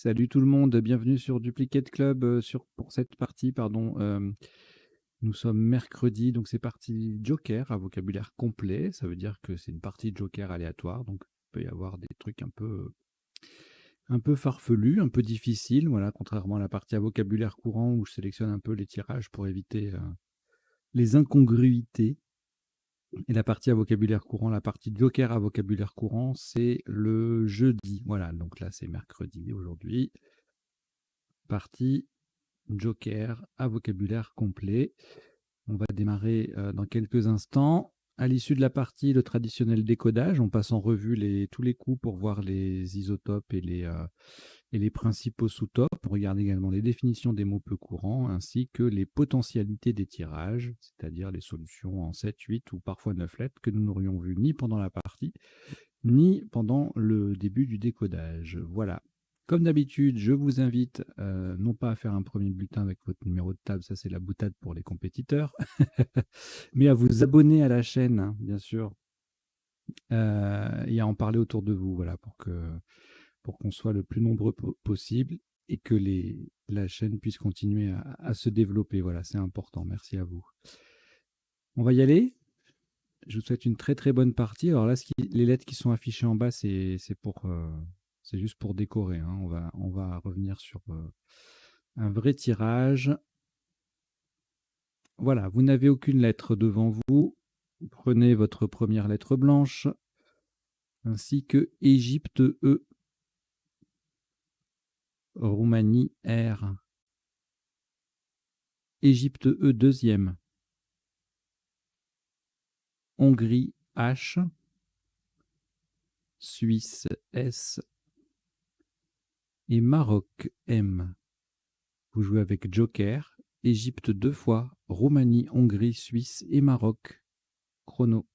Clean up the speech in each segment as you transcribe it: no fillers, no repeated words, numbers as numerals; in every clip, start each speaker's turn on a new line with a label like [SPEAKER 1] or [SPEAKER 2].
[SPEAKER 1] Salut tout le monde, bienvenue sur Duplicate Club, pour cette partie, pardon. Nous sommes mercredi, donc c'est partie Joker à vocabulaire complet. Ça veut dire que c'est une partie Joker aléatoire, donc il peut y avoir des trucs un peu farfelus, un peu difficiles, voilà, contrairement à la partie à vocabulaire courant où je sélectionne un peu les tirages pour éviter les incongruités. Et la partie à vocabulaire courant, la partie Joker à vocabulaire courant, c'est le jeudi. Voilà, donc là c'est mercredi aujourd'hui. Partie Joker à vocabulaire complet. On va démarrer dans quelques instants. À l'issue de la partie, le traditionnel décodage. On passe en revue tous les coups pour voir les isotopes et les principaux sous-topes. On regarde également les définitions des mots peu courants ainsi que les potentialités des tirages, c'est-à-dire les solutions en 7, 8 ou parfois 9 lettres que nous n'aurions vues ni pendant la partie, ni pendant le début du décodage. Voilà. Comme d'habitude, je vous invite non pas à faire un premier bulletin avec votre numéro de table, ça c'est la boutade pour les compétiteurs, mais à vous abonner à la chaîne, hein, bien sûr, et à en parler autour de vous, voilà, pour qu'on soit le plus nombreux possible et que la chaîne puisse continuer à se développer. Voilà, c'est important. Merci à vous. On va y aller. Je vous souhaite une très très bonne partie. Alors là, les lettres qui sont affichées en bas, c'est juste pour décorer, hein. On va revenir sur un vrai tirage. Voilà, vous n'avez aucune lettre devant vous. Prenez votre première lettre blanche, ainsi que Égypte E, Roumanie R, Égypte E deuxième, Hongrie H, Suisse S et Maroc M. Vous jouez avec Joker, Égypte 2 fois, Roumanie, Hongrie, Suisse et Maroc. Chrono.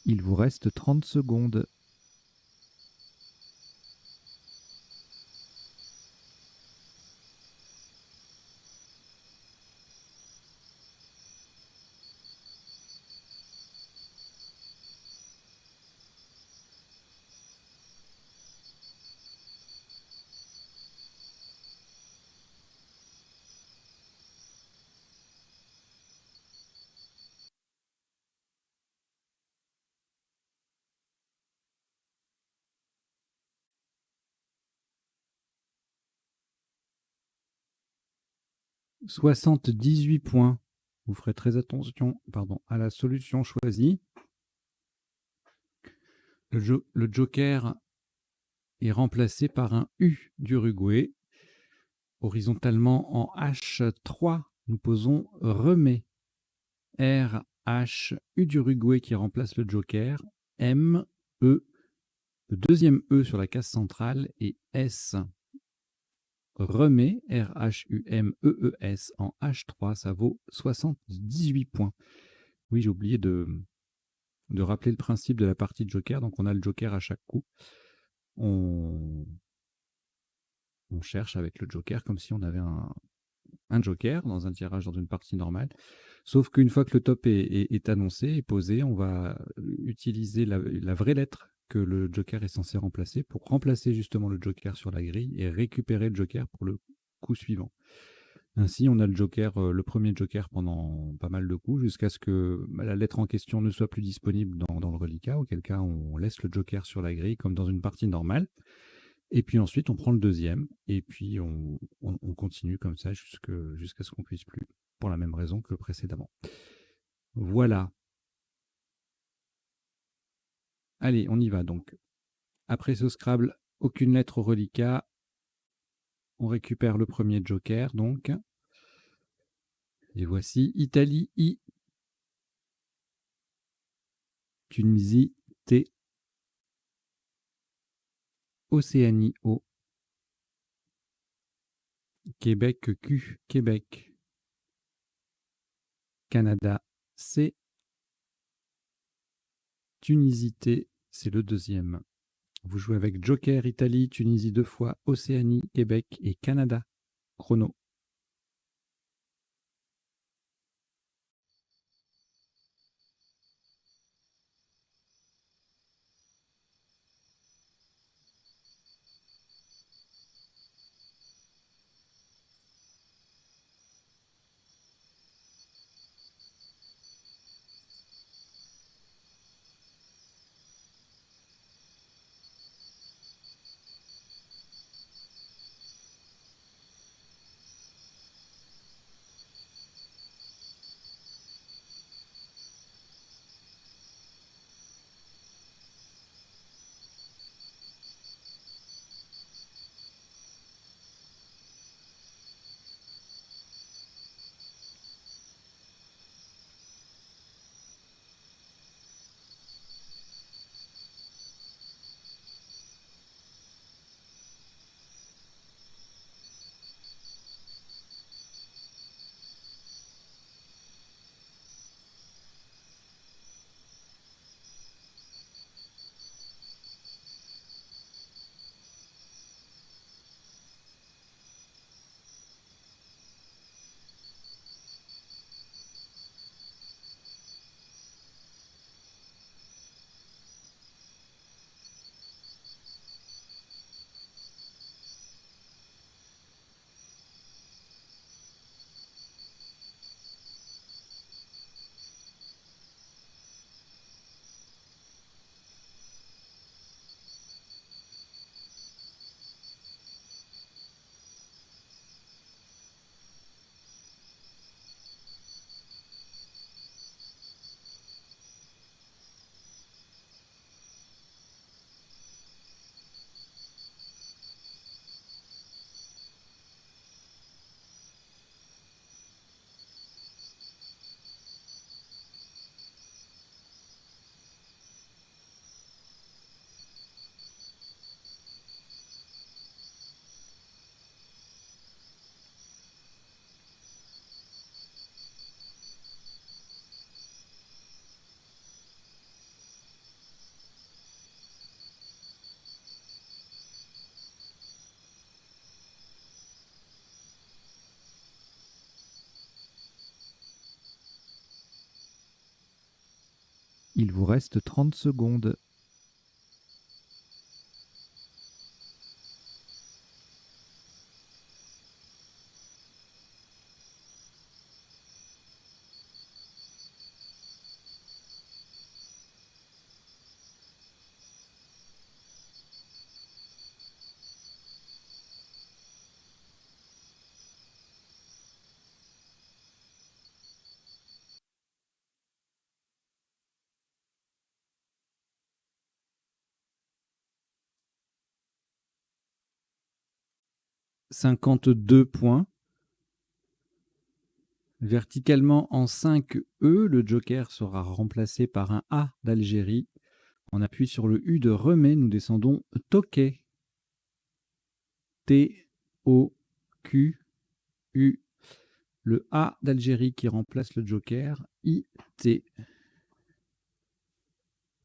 [SPEAKER 1] Il vous reste 30 secondes. 78 points. Vous ferez très attention à la solution choisie. Le joker est remplacé par un U d'Uruguay. Horizontalement en H3, nous posons remet. R, H, U d'Uruguay qui remplace le joker. M, E, le deuxième E sur la case centrale et S. Remet, R, H, U, M, E, E, S en H3, ça vaut 78 points. Oui, j'ai oublié de rappeler le principe de la partie de joker. Donc on a le joker à chaque coup. On cherche avec le joker comme si on avait un joker dans un tirage dans une partie normale. Sauf qu'une fois que le top est annoncé, est posé, on va utiliser la vraie lettre que le joker est censé remplacer pour remplacer justement le joker sur la grille et récupérer le joker pour le coup suivant. Ainsi, on a le joker, le premier joker pendant pas mal de coups jusqu'à ce que la lettre en question ne soit plus disponible dans le reliquat, auquel cas on laisse le joker sur la grille comme dans une partie normale. Et puis ensuite, on prend le deuxième et puis on continue comme ça jusqu'à ce qu'on puisse plus, pour la même raison que précédemment. Voilà. Allez, on y va donc. Après ce Scrabble, aucune lettre au reliquat. On récupère le premier joker donc. Et voici Italie I. Tunisie T. Océanie O. Québec Q. Québec. Canada C. Tunisie T, c'est le deuxième. Vous jouez avec Joker, Italie, Tunisie 2 fois, Océanie, Québec et Canada. Chrono. Il vous reste 30 secondes. 52 points. Verticalement en 5 E, le joker sera remplacé par un A d'Algérie. On appuie sur le U de Remets, nous descendons Tokay. T-O-Q-U. Le A d'Algérie qui remplace le joker, I-T.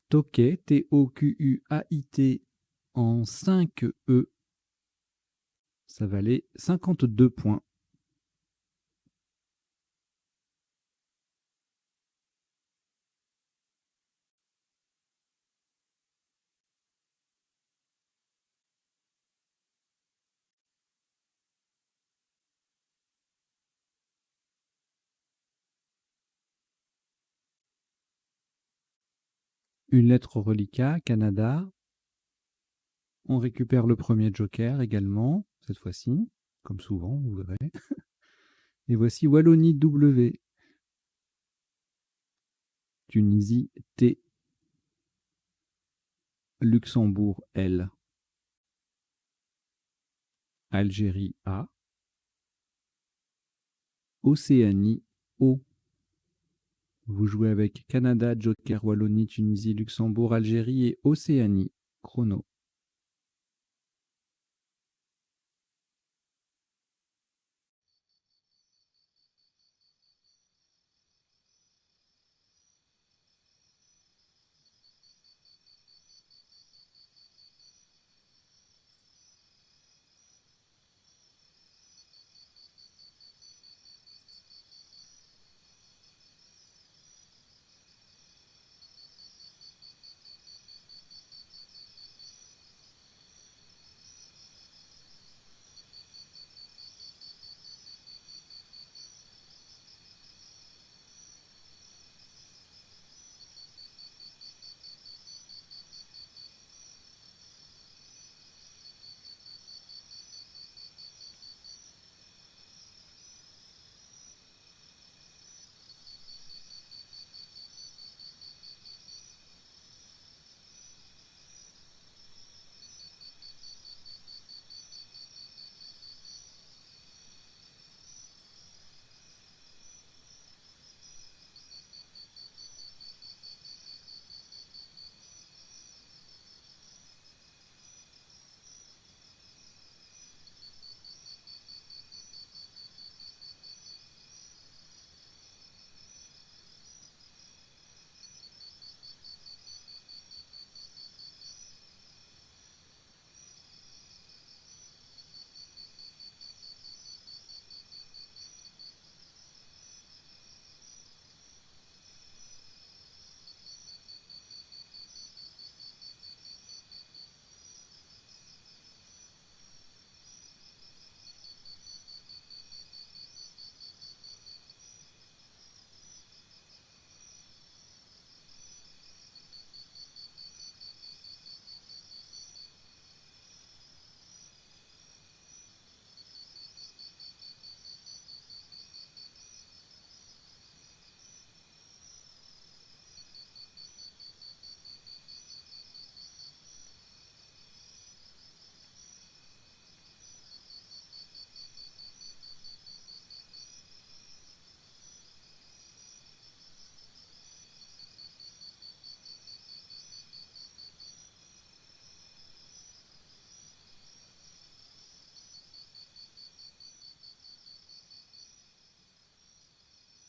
[SPEAKER 1] Tokay, T-O-Q-U-A-I-T en 5 E. Ça valait 52 points. Une lettre au reliquat, Canada. On récupère le premier joker également, cette fois-ci, comme souvent, vous verrez. Et voici Wallonie W. Tunisie T. Luxembourg L. Algérie A. Océanie O. Vous jouez avec Canada, Joker, Wallonie, Tunisie, Luxembourg, Algérie et Océanie. Chrono.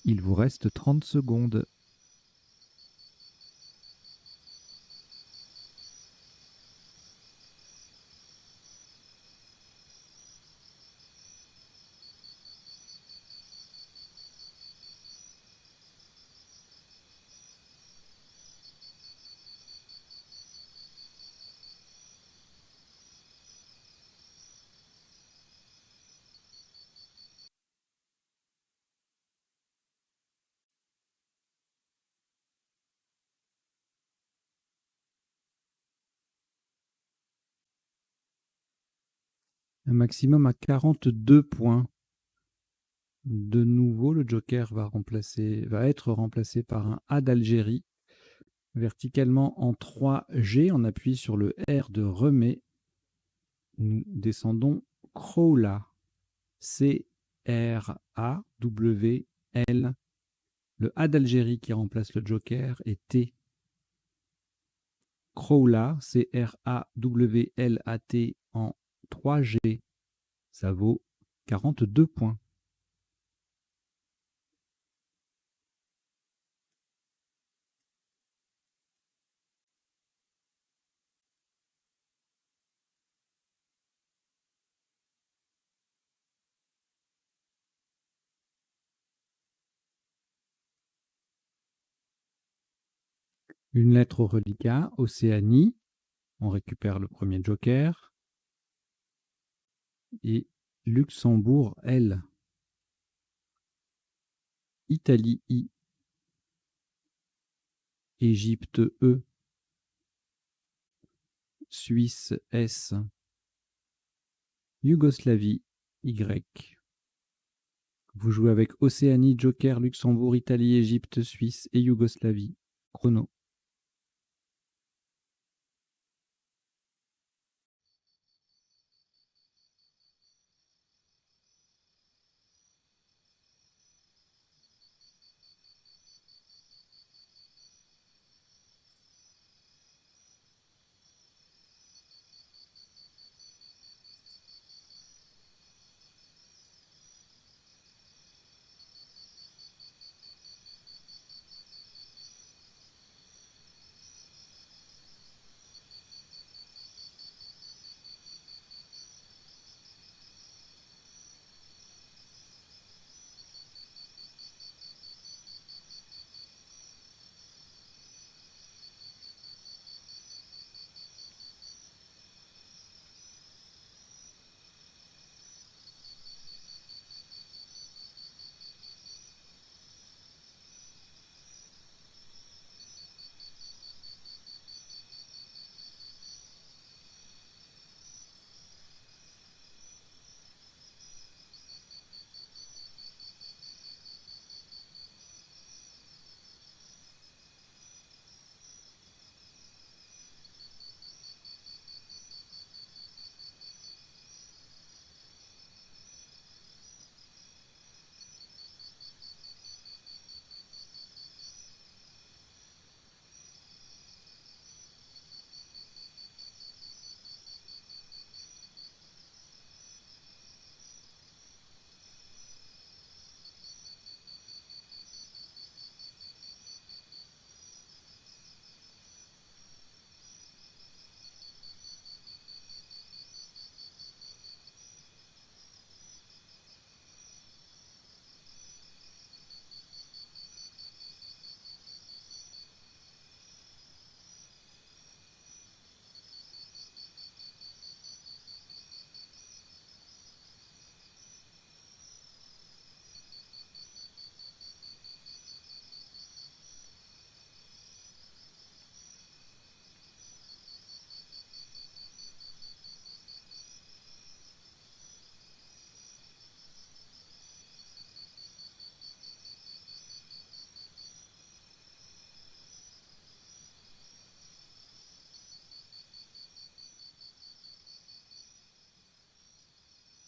[SPEAKER 1] Il vous reste 30 secondes. Un maximum à 42 points. De nouveau, le joker va être remplacé par un A d'Algérie. Verticalement en 3G, on appuie sur le R de Remets. Nous descendons Crowla. C-R-A-W-L. Le A d'Algérie qui remplace le joker est T. Crowla, C-R-A-W-L-A-T en 3G. Ça vaut 42 points. Une lettre au reliquat, Océanie. On récupère le premier joker. Et Luxembourg, L. Italie, I. Égypte, E. Suisse, S. Yougoslavie, Y. Vous jouez avec Océanie, Joker, Luxembourg, Italie, Égypte, Suisse et Yougoslavie. Chrono.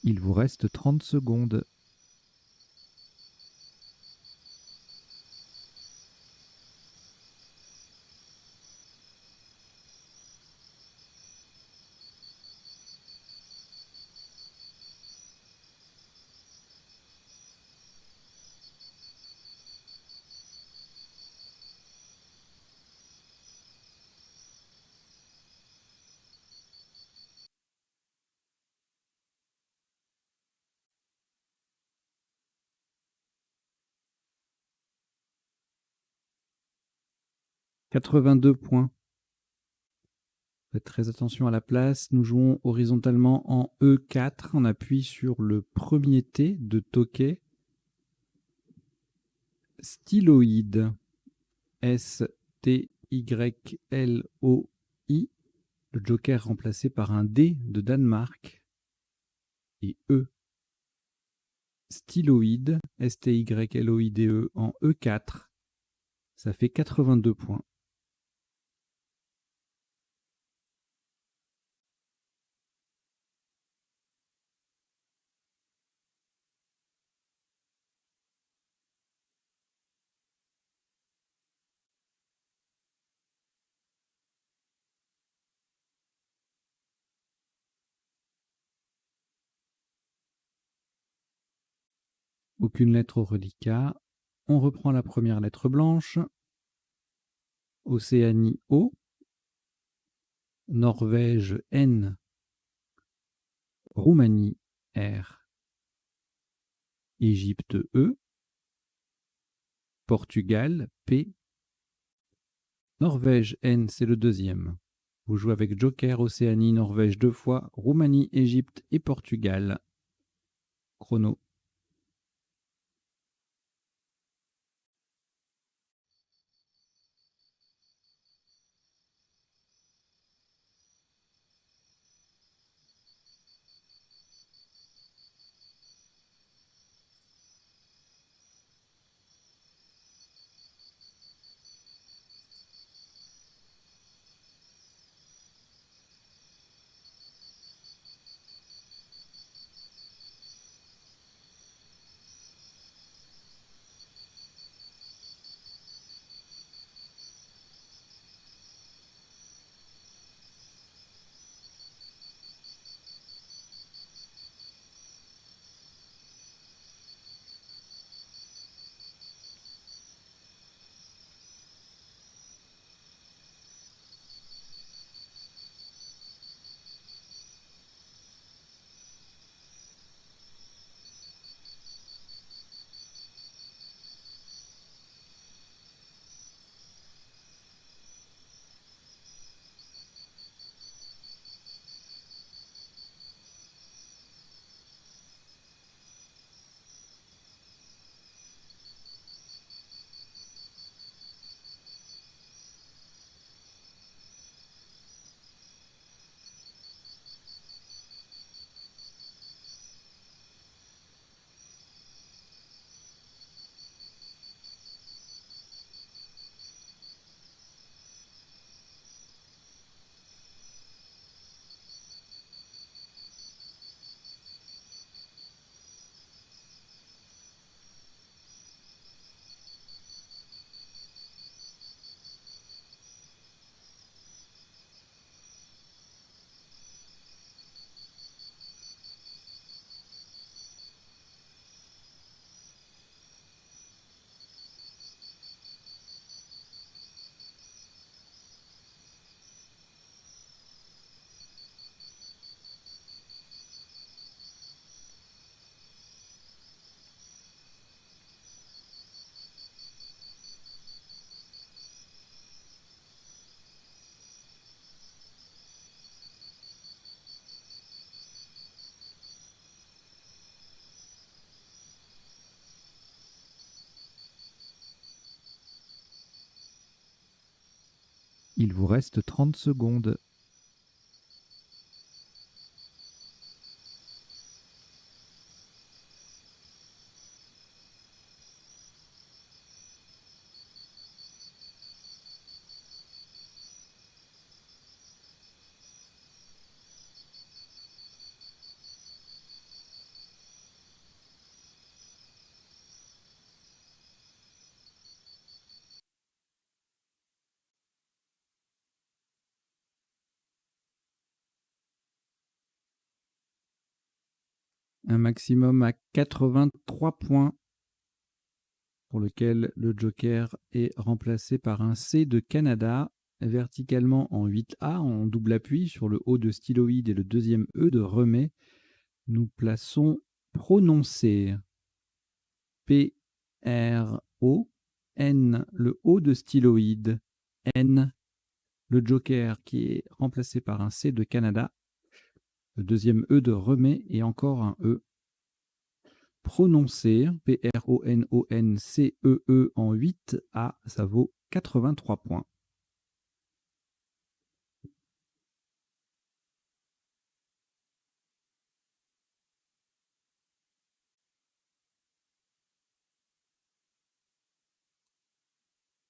[SPEAKER 1] Il vous reste 30 secondes. « 82 points. Faites très attention à la place. Nous jouons horizontalement en E4. On appuie sur le premier T de Tokay. Styloïde. S-T-Y-L-O-I. Le joker remplacé par un D de Danemark. Et E. Styloïde. S-T-Y-L-O-I-D-E en E4. Ça fait 82 points. Aucune lettre au reliquat. On reprend la première lettre blanche. Océanie O. Norvège N. Roumanie R. Égypte E. Portugal P. Norvège N, c'est le deuxième. Vous jouez avec Joker, Océanie, Norvège 2 fois, Roumanie, Égypte et Portugal. Chrono. Il vous reste 30 secondes. Un maximum à 83 points, pour lequel le Joker est remplacé par un C de Canada, verticalement en 8A, en double appui sur le O de styloïde et le deuxième E de remet. Nous plaçons prononcer. P-R-O, N, le O de styloïde, N, le Joker qui est remplacé par un C de Canada, le deuxième E de remet et encore un E. Prononcer, P-R-O-N-O-N-C-E-E en 8A, ça vaut 83 points.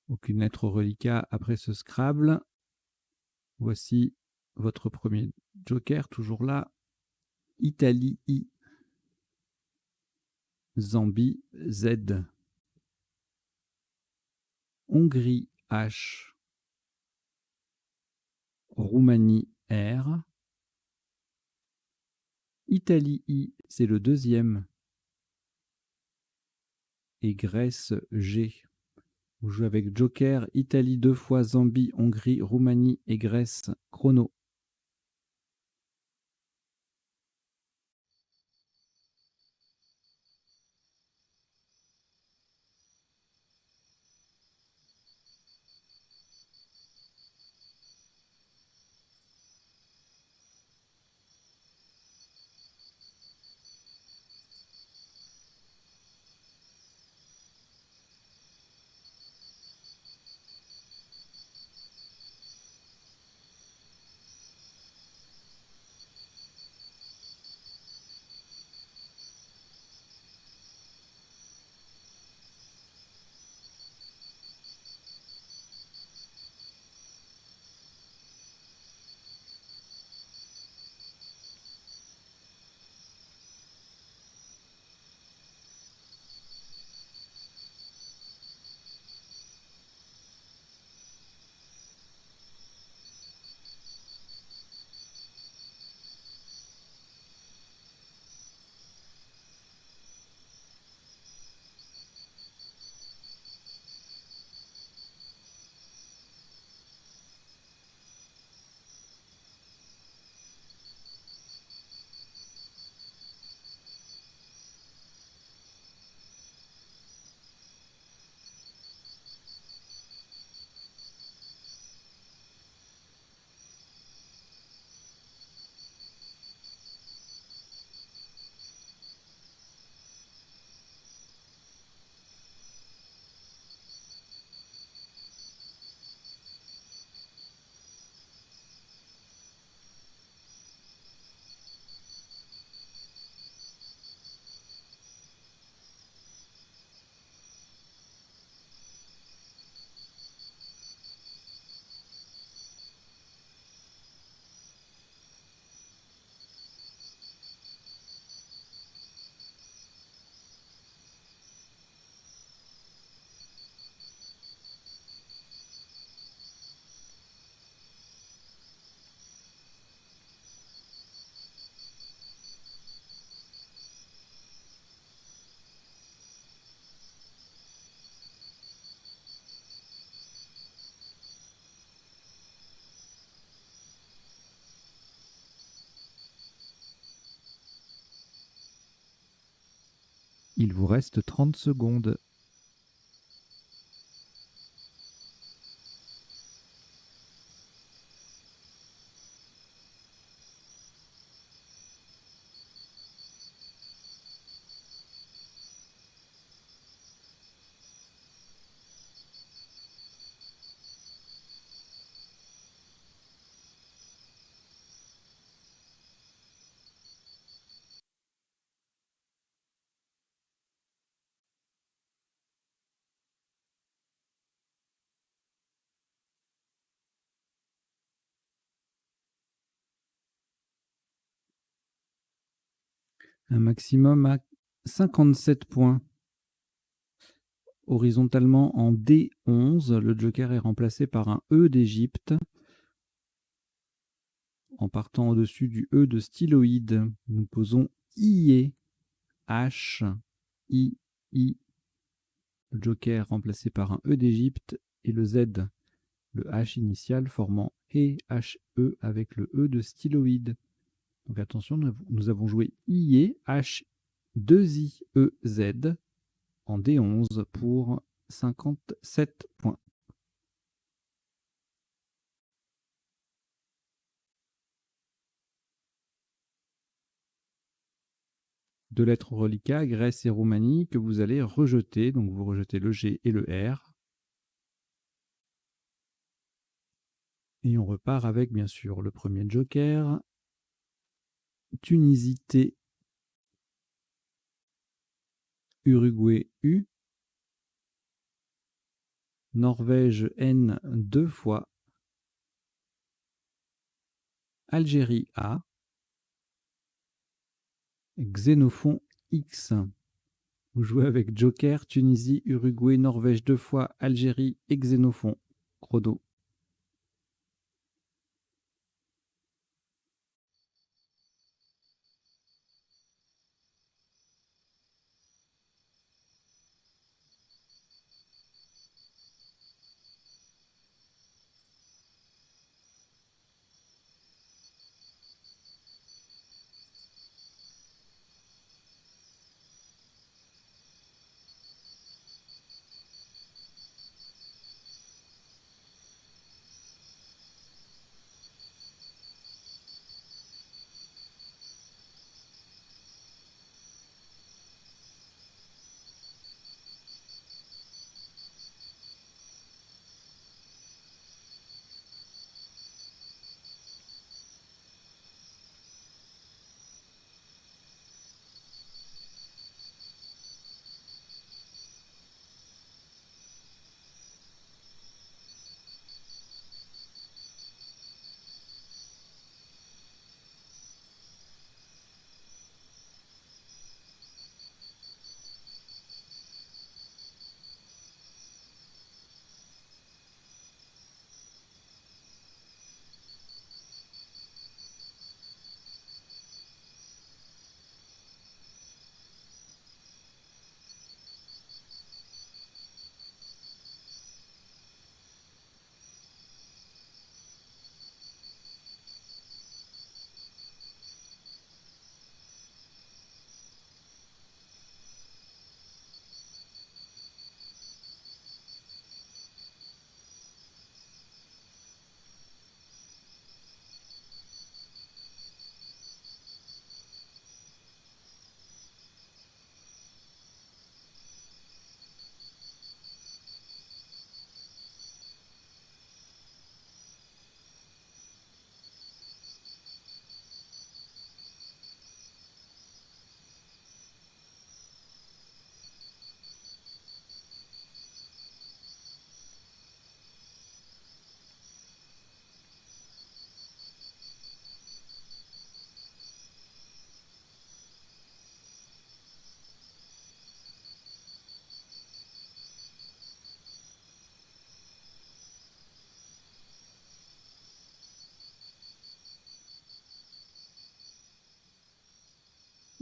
[SPEAKER 1] Aucune lettre au reliquat après ce Scrabble. Voici votre premier Joker, toujours là. Italie I. Zambie Z. Hongrie H. Roumanie R. Italie I, c'est le deuxième. et Grèce G. Vous jouez avec Joker, Italie 2 fois, Zambie, Hongrie, Roumanie et Grèce. Chrono. Il vous reste 30 secondes. Un maximum à 57 points. Horizontalement en D11, le joker est remplacé par un E d'Égypte. En partant au-dessus du E de styloïde, nous posons IE, H, I, I. Le joker remplacé par un E d'Égypte et le Z, le H initial formant E, H, E avec le E de styloïde. Donc attention, nous avons joué IE, H, 2I, E, Z en D11 pour 57 points. Deux lettres reliquats, Grèce et Roumanie, que vous allez rejeter. Donc vous rejetez le G et le R. Et on repart avec, bien sûr, le premier joker. Tunisie T. Uruguay U. Norvège N 2 fois. Algérie A. Xénophon X. Vous jouez avec joker, Tunisie, Uruguay, Norvège 2 fois, Algérie et Xénophon. Chrono.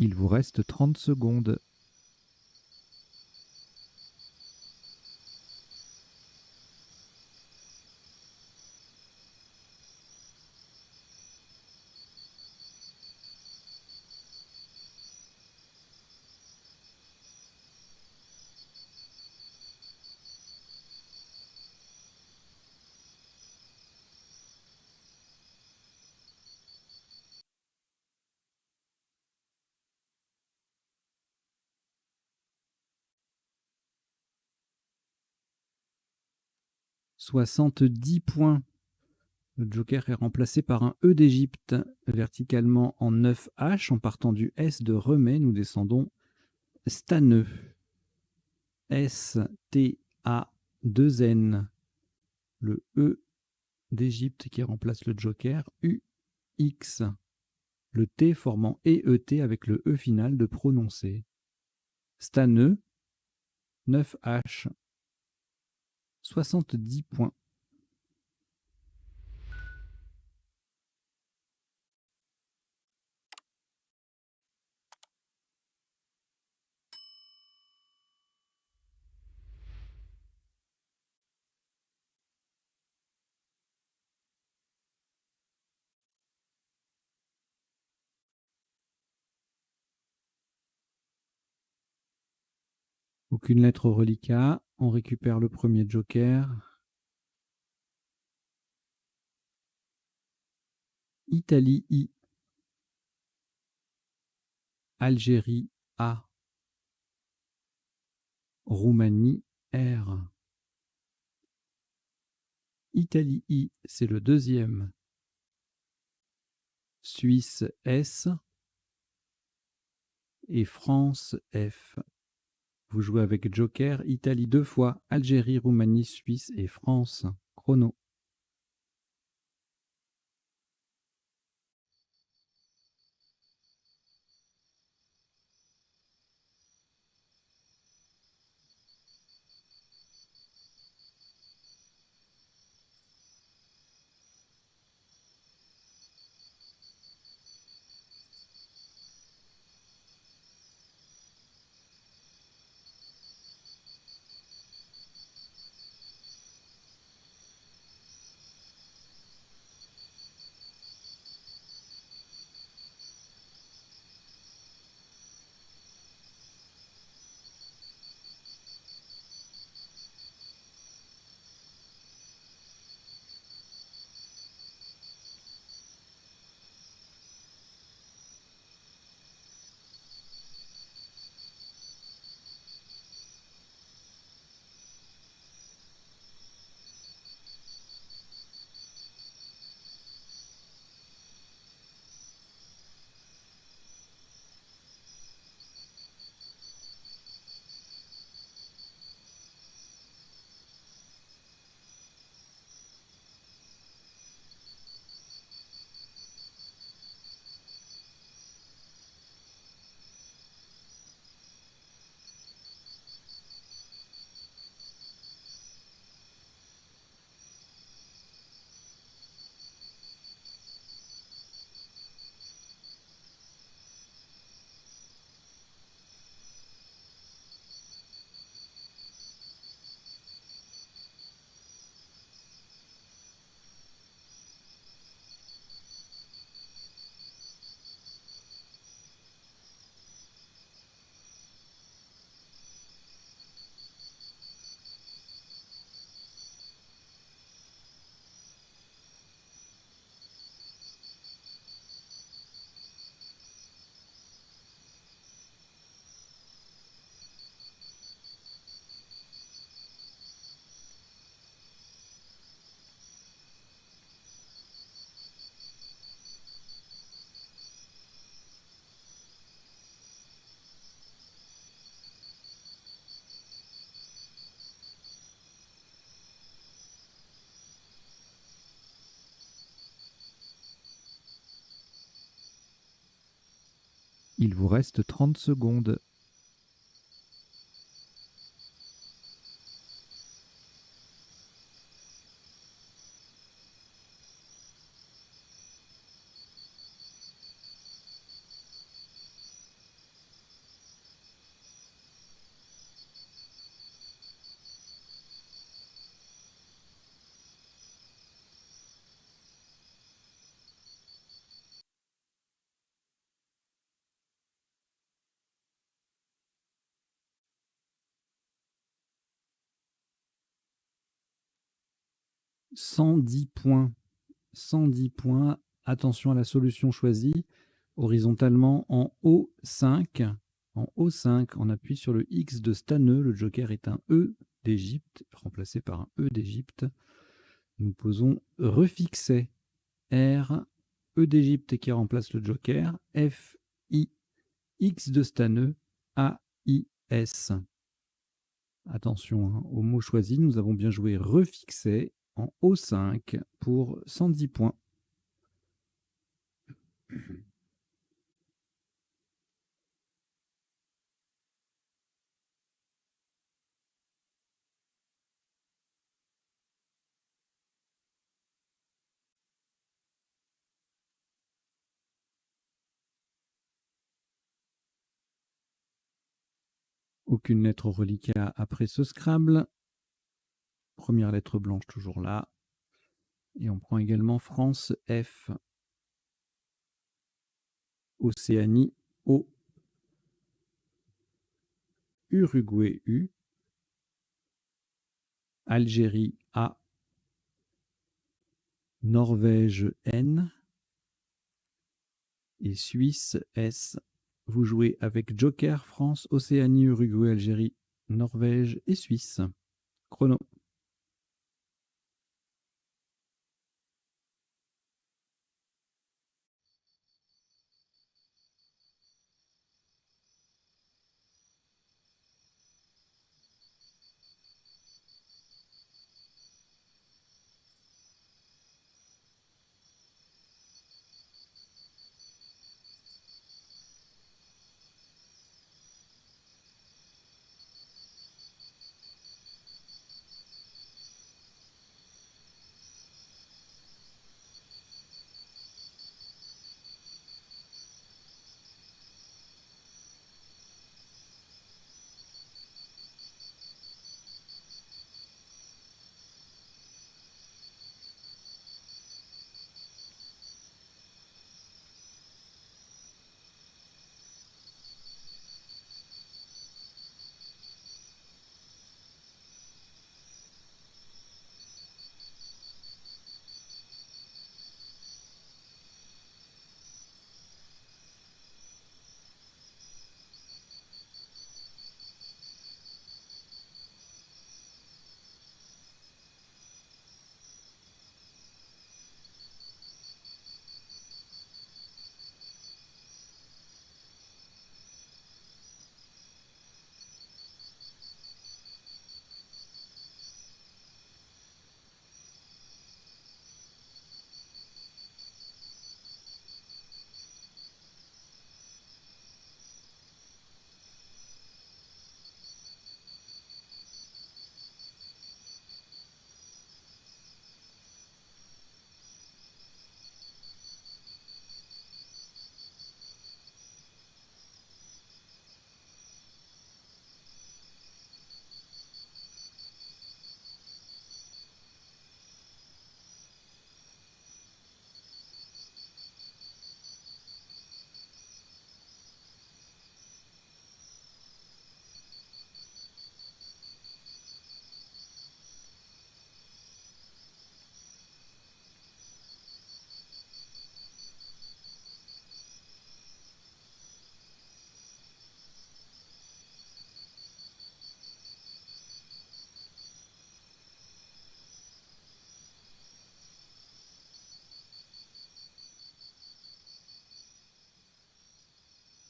[SPEAKER 1] Il vous reste 30 secondes. « 70 points. Le joker est remplacé par un E d'Égypte. Verticalement en 9H, en partant du S de Remet, nous descendons Staneux. S-T-A-2-N. Le E d'Égypte qui remplace le joker. U-X. Le T formant E-E-T avec le E final de prononcer. Staneux. 9H. 70 points. Aucune lettre au reliquat. On récupère le premier joker. Italie I. Algérie A. Roumanie R. Italie I, c'est le deuxième. Suisse S. Et France F. Vous jouez avec joker. Italie 2 fois. Algérie, Roumanie, Suisse et France. Chrono. Il vous reste 30 secondes. 110 points. 110 points. Attention à la solution choisie. Horizontalement en O5. En O5, on appuie sur le X de Staneux. Le joker est un E d'Égypte, remplacé par un E d'Égypte. Nous posons refixé. R, E d'Égypte qui remplace le joker. F, I, X de Staneux. A, I, S. Attention hein, au mot choisi. Nous avons bien joué refixé en O5 pour 110 points. Aucune lettre au reliquat après ce Scrabble. Première lettre blanche toujours là. Et on prend également France F. Océanie O. Uruguay U. Algérie A. Norvège N. Et Suisse S. Vous jouez avec Joker, France, Océanie, Uruguay, Algérie, Norvège et Suisse. Chrono.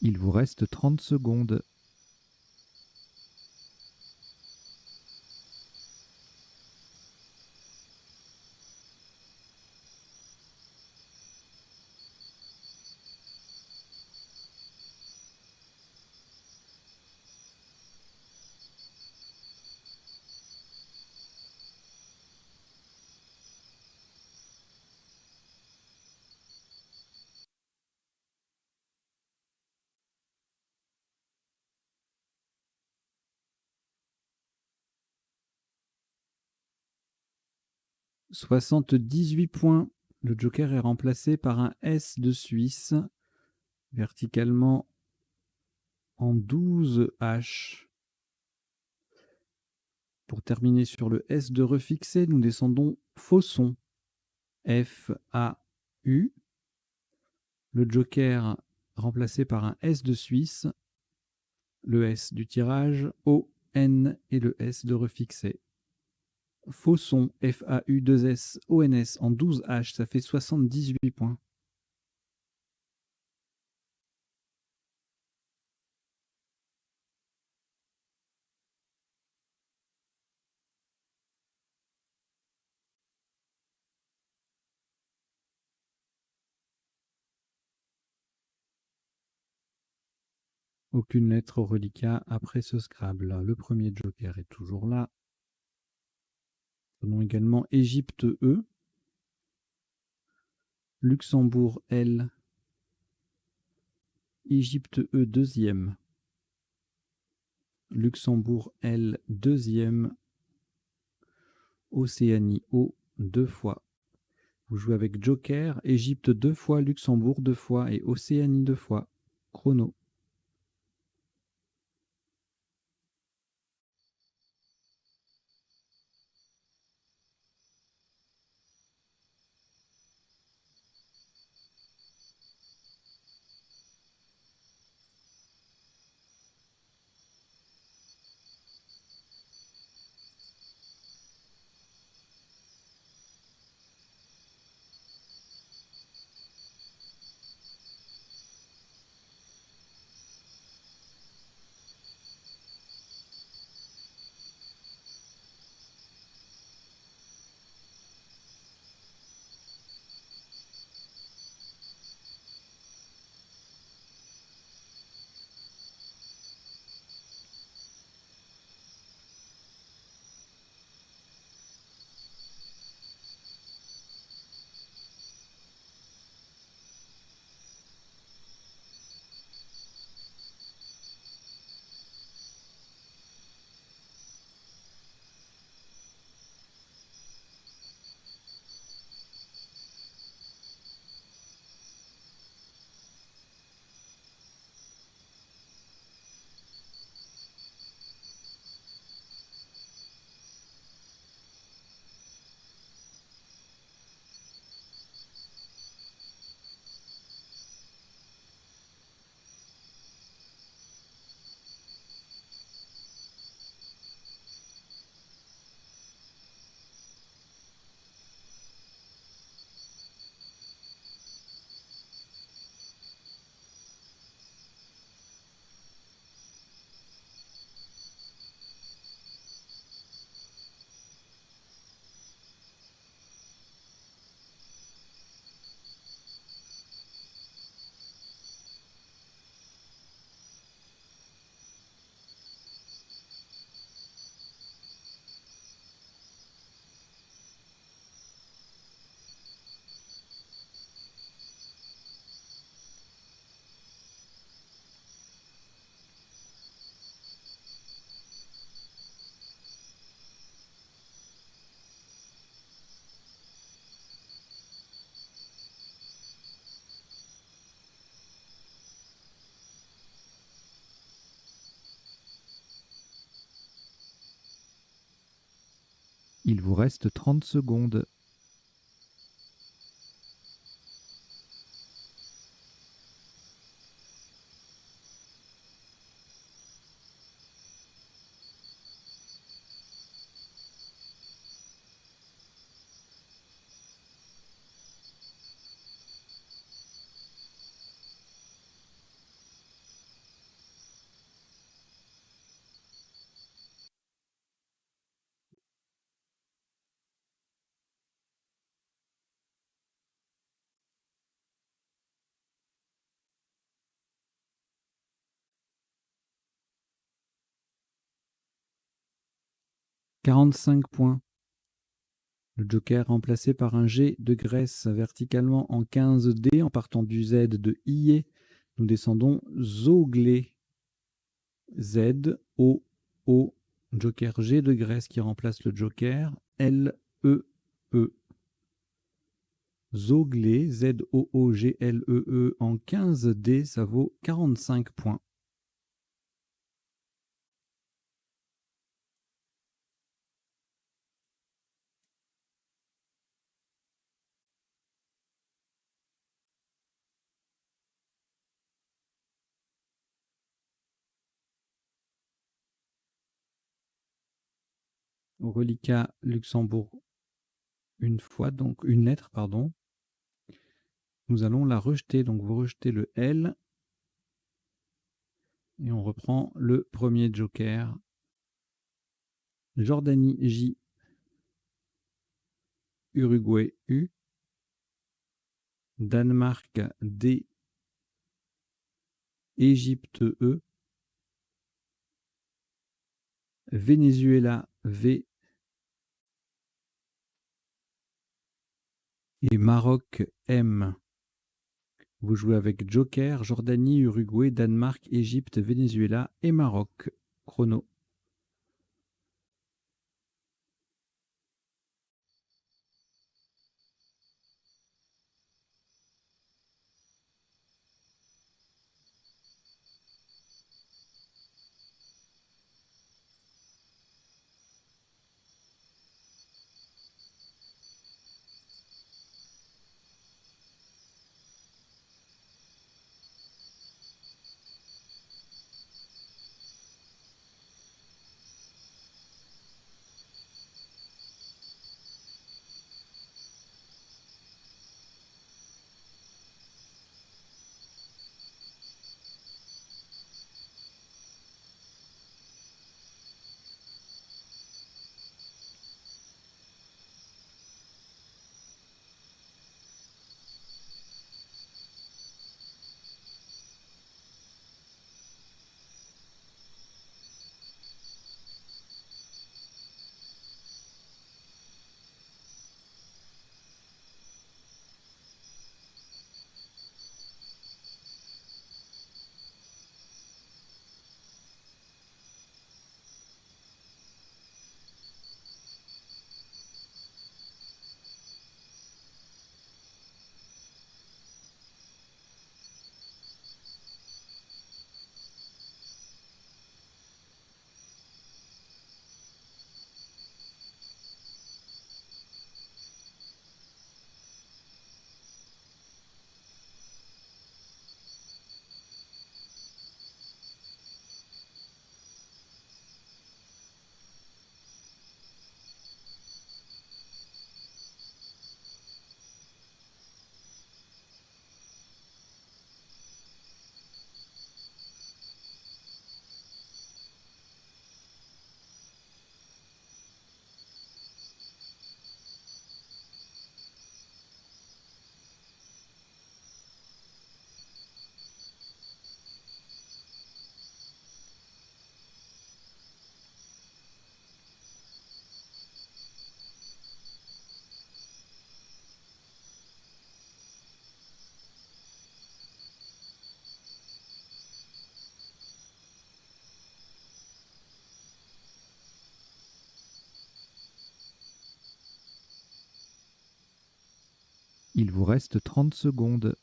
[SPEAKER 1] Il vous reste 30 secondes. « 78 points. Le joker est remplacé par un S de Suisse, verticalement en 12 H. Pour terminer sur le S de refixé, nous descendons Fausson. F-A-U. Le joker remplacé par un S de Suisse. Le S du tirage, O-N et le S de refixé. Fausson, F-A-U-2-S-O-N-S en 12 H, ça fait 78 points. Aucune lettre au reliquat après ce Scrabble. Le premier joker est toujours là. Prenons également Égypte E, Luxembourg L, Égypte E deuxième, Luxembourg L deuxième, Océanie O 2 fois. Vous jouez avec joker, Égypte 2 fois, Luxembourg 2 fois et Océanie 2 fois. Chrono. Il vous reste 30 secondes. « 45 points. Le joker remplacé par un G de Grèce verticalement en 15D en partant du Z de IE. Nous descendons Zoglé. Z-O-O. Joker G de Grèce qui remplace le joker L-E-E. Zoglé, Z-O-O-G-L-E-E en 15D, ça vaut 45 points. Au reliquat Luxembourg une fois, donc une lettre, pardon. Nous allons la rejeter, donc vous rejetez le L et on reprend le premier joker. Jordanie J, Uruguay U, Danemark D, Égypte E, Venezuela V et Maroc M. Vous jouez avec Joker, Jordanie, Uruguay, Danemark, Égypte, Venezuela et Maroc. Chrono. Il vous reste 30 secondes.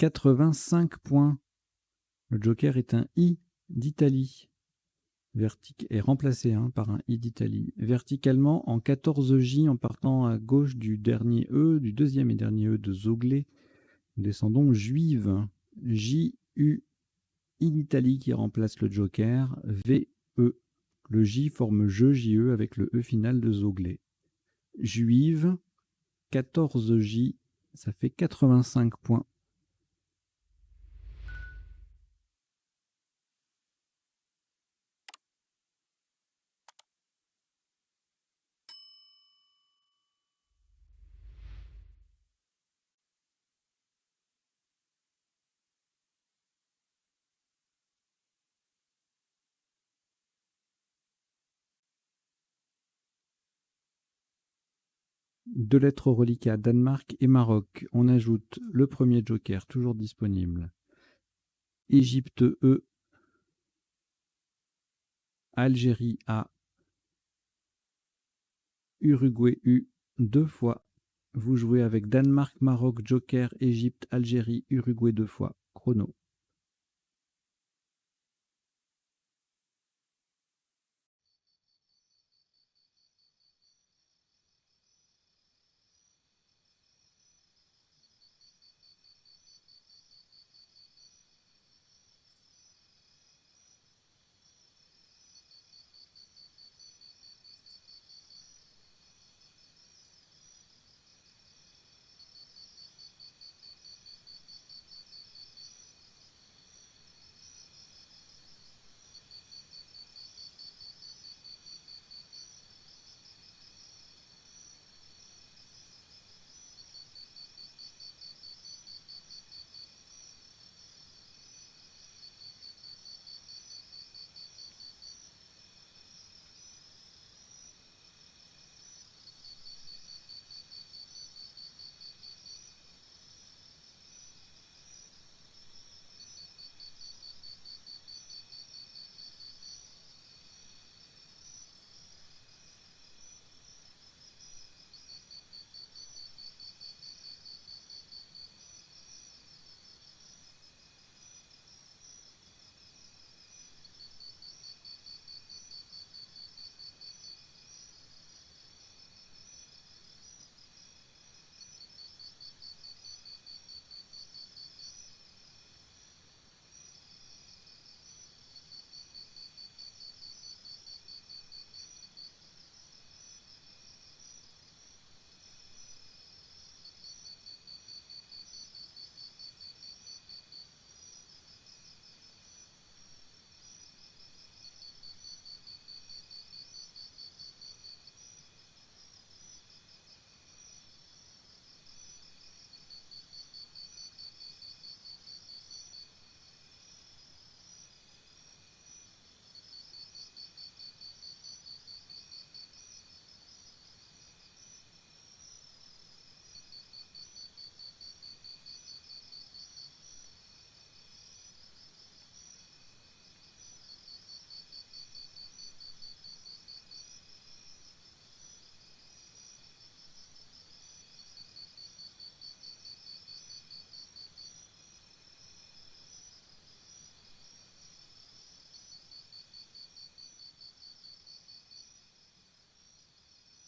[SPEAKER 1] « 85 points. Le joker est un I d'Italie. Est remplacé par un I d'Italie. Verticalement en 14J en partant à gauche du dernier E, du deuxième et dernier E de Zoglé. Nous descendons Juive. J-U, I d'Italie qui remplace le joker. V-E. Le J forme je, J-E avec le E final de Zoglé. Juive, 14J, ça fait 85 points. Deux lettres au reliquat, Danemark et Maroc. On ajoute le premier joker, toujours disponible. Égypte E. Algérie A, Uruguay U, 2 fois. Vous jouez avec Danemark, Maroc, Joker, Égypte, Algérie, Uruguay 2 fois. Chrono.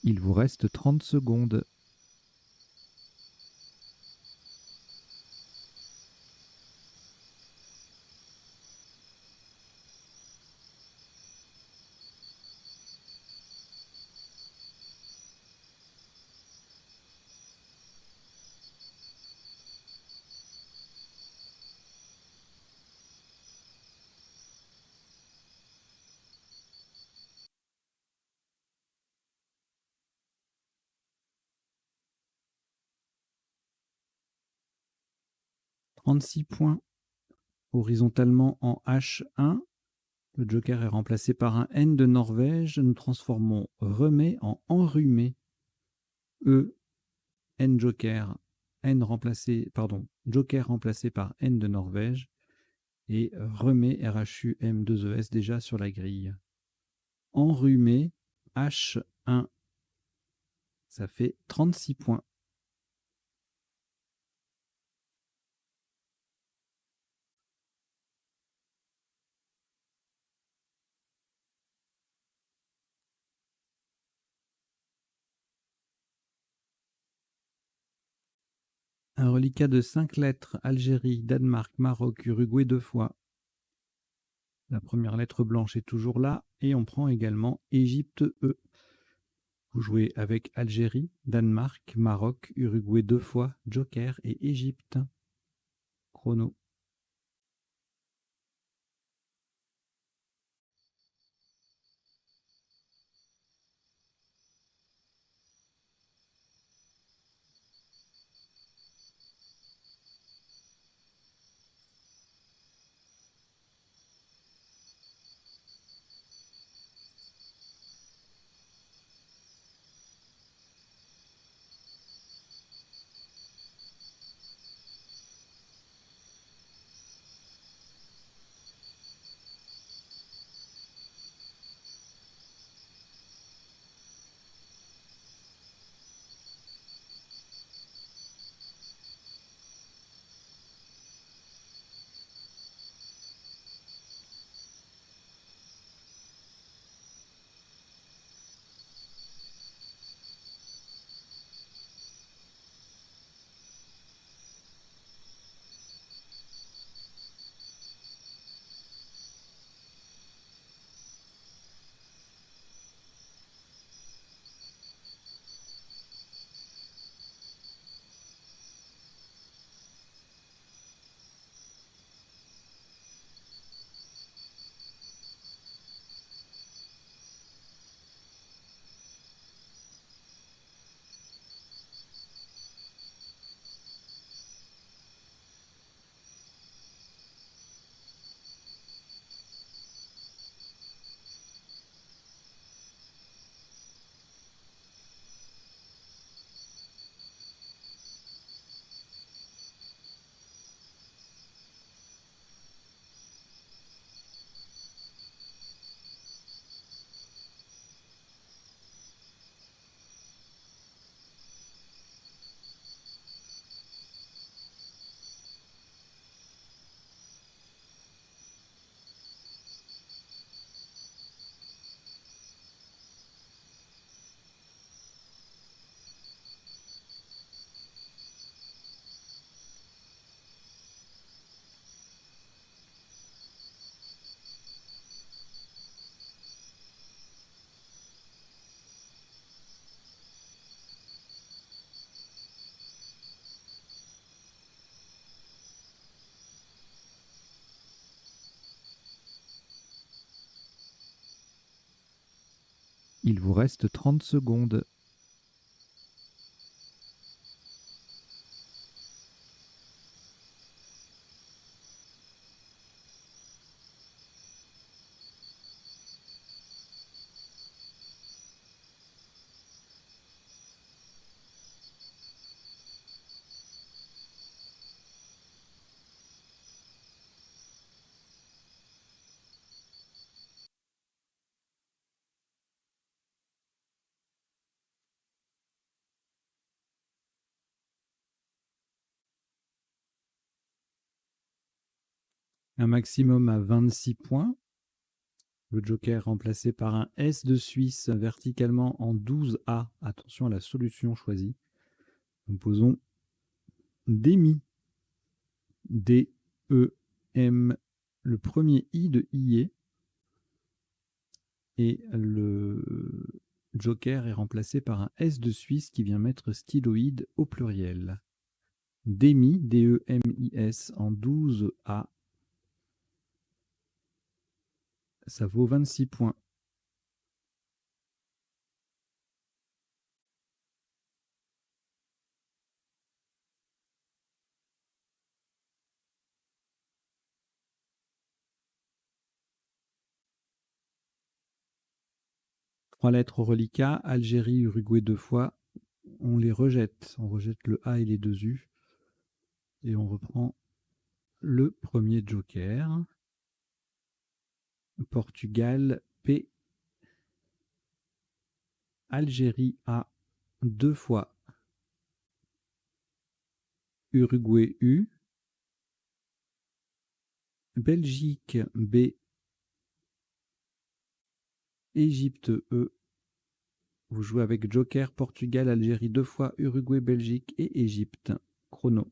[SPEAKER 1] Il vous reste 30 secondes. « 36 points. Horizontalement en H1, le joker est remplacé par un N de Norvège. Nous transformons remet en enrhumé. E, N joker, joker remplacé par N de Norvège. Et remet RHU M2ES déjà sur la grille. Enrhumé H1, ça fait 36 points. Un reliquat de 5 lettres, Algérie, Danemark, Maroc, Uruguay 2 fois. La première lettre blanche est toujours là et on prend également Égypte E. Vous jouez avec Algérie, Danemark, Maroc, Uruguay 2 fois, Joker et Égypte. Chrono. Il vous reste 30 secondes. Un maximum à 26 points. Le joker est remplacé par un S de Suisse verticalement en 12A. Attention à la solution choisie. Nous posons DEMI. D-E-M. Le premier I de IE. Et le joker est remplacé par un S de Suisse qui vient mettre styloïde au pluriel. DEMI, D-E-M-I-S en 12A. Ça vaut 26 points. Trois lettres au reliquat, Algérie, Uruguay 2 fois. On les rejette. On rejette le A et les deux U. Et on reprend le premier joker. Portugal, P. Algérie, A 2 fois. Uruguay, U. Belgique, B. Égypte, E. Vous jouez avec joker, Portugal, Algérie 2 fois, Uruguay, Belgique et Égypte. Chrono.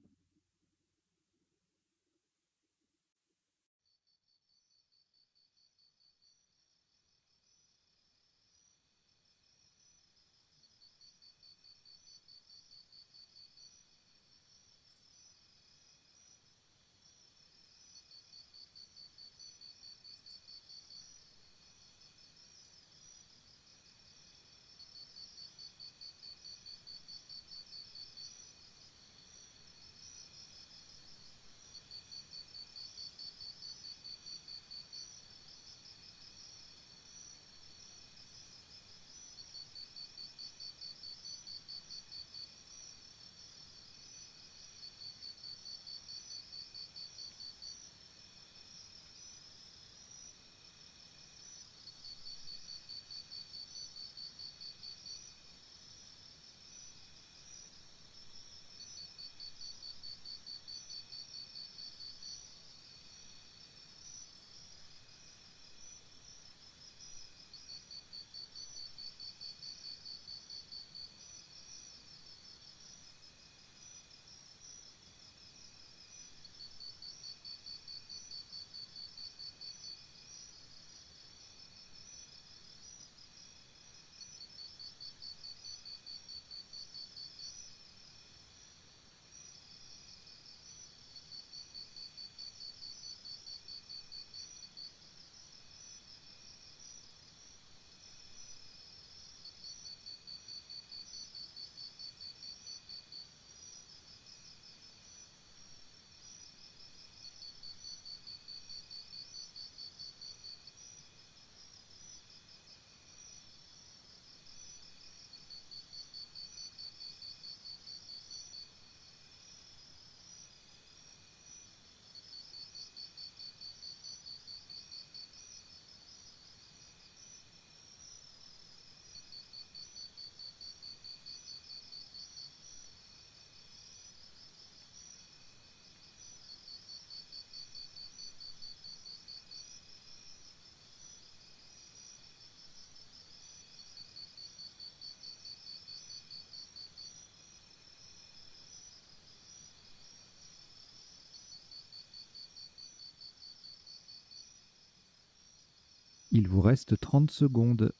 [SPEAKER 1] Il vous reste 30 secondes.